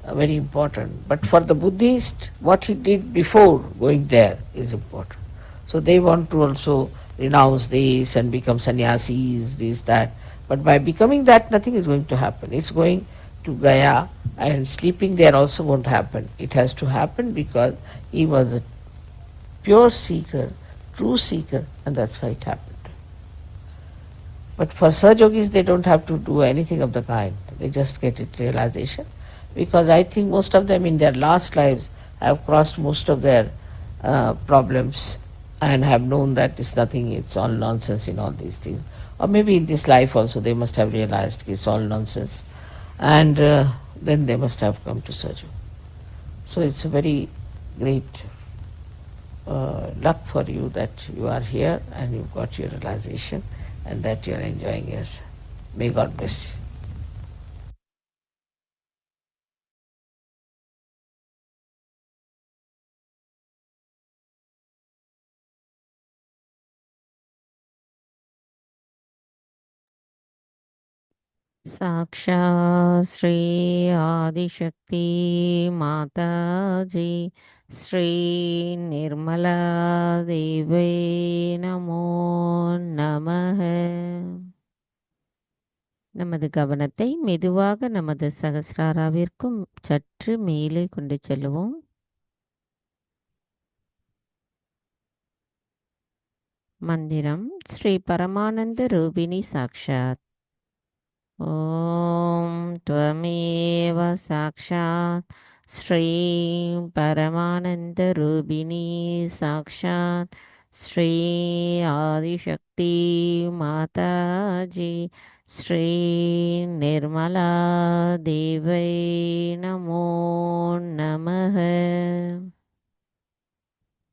very important. But for the Buddhist, what he did before going there is important. So they want to also renounce this and become sannyasis, this, that. But by becoming that, nothing is going to happen. It's going to Gaya, and sleeping there also won't happen. It has to happen because he was a pure seeker, true seeker, and that's why it happened. But for Sahajogis, they don't have to do anything of the kind. They just get it realization. Because I think most of them in their last lives have crossed most of their problems and have known that it's nothing, it's all nonsense in all these things. Or maybe in this life also they must have realized it's all nonsense. And then they must have come to Sahaja. So it's a very great luck for you that you are here and you've got your realization and that you are enjoying yourself. May God bless you. साक्षात् श्री आदिशक्ति माताजी श्री निर्मला देवे நமோ நமः. நமது கவனத்தை மெதுவாக நமது சகஸ்ராராவிற்கும் சற்று மேலே கொண்டு செல்லுவோம். மந்திரம் ஸ்ரீ பரமானந்த ரூபிணி சாக்ஷாத். ஓம் त्वमेव साक्षात् श्री परमानंद रूपिणी साक्षात् श्री आदिशक्ति माताजी श्री निर्मला देवै நமோ நமः.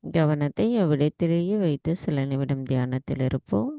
கவனத்தை அவ்விடத்திலேயே வைத்து சில நிமிடம் தியானத்தில் இருப்போம்.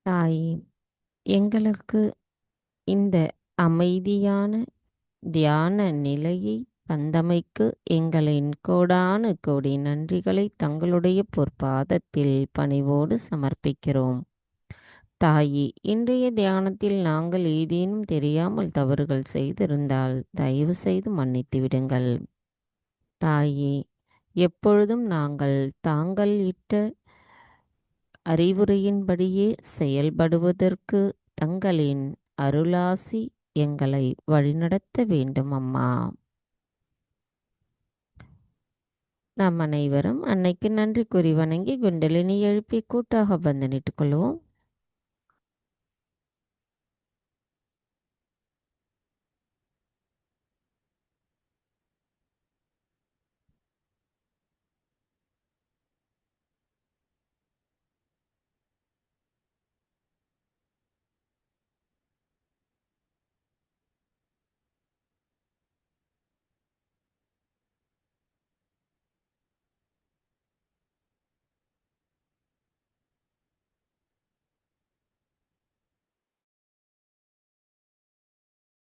தாயே, எங்களுக்கு இந்த அமைதியான தியான நிலையை தந்தமைக்கு எங்களின் கோடானு கோடி நன்றிகளை தங்களுடைய பொற்பாதத்தில் பணிவோடு சமர்ப்பிக்கிறோம். தாயே, இன்றைய தியானத்தில் நாங்கள் ஏதேனும் தெரியாமல் தவறுகள் செய்திருந்தால் தயவு செய்து மன்னித்து விடுங்கள். தாயே, எப்பொழுதும் நாங்கள் தாங்கள் இட்ட அறிவுரையின்படியே செயல்படுவதற்கு தங்களின் அருளாசி எங்களை வழிநடத்த வேண்டும் அம்மா. நாம் அனைவரும் அன்னைக்கு நன்றி கூறி வணங்கி குண்டலினி எழுப்பி கூட்டாக பந்தனிட்டுக் கொள்வோம்.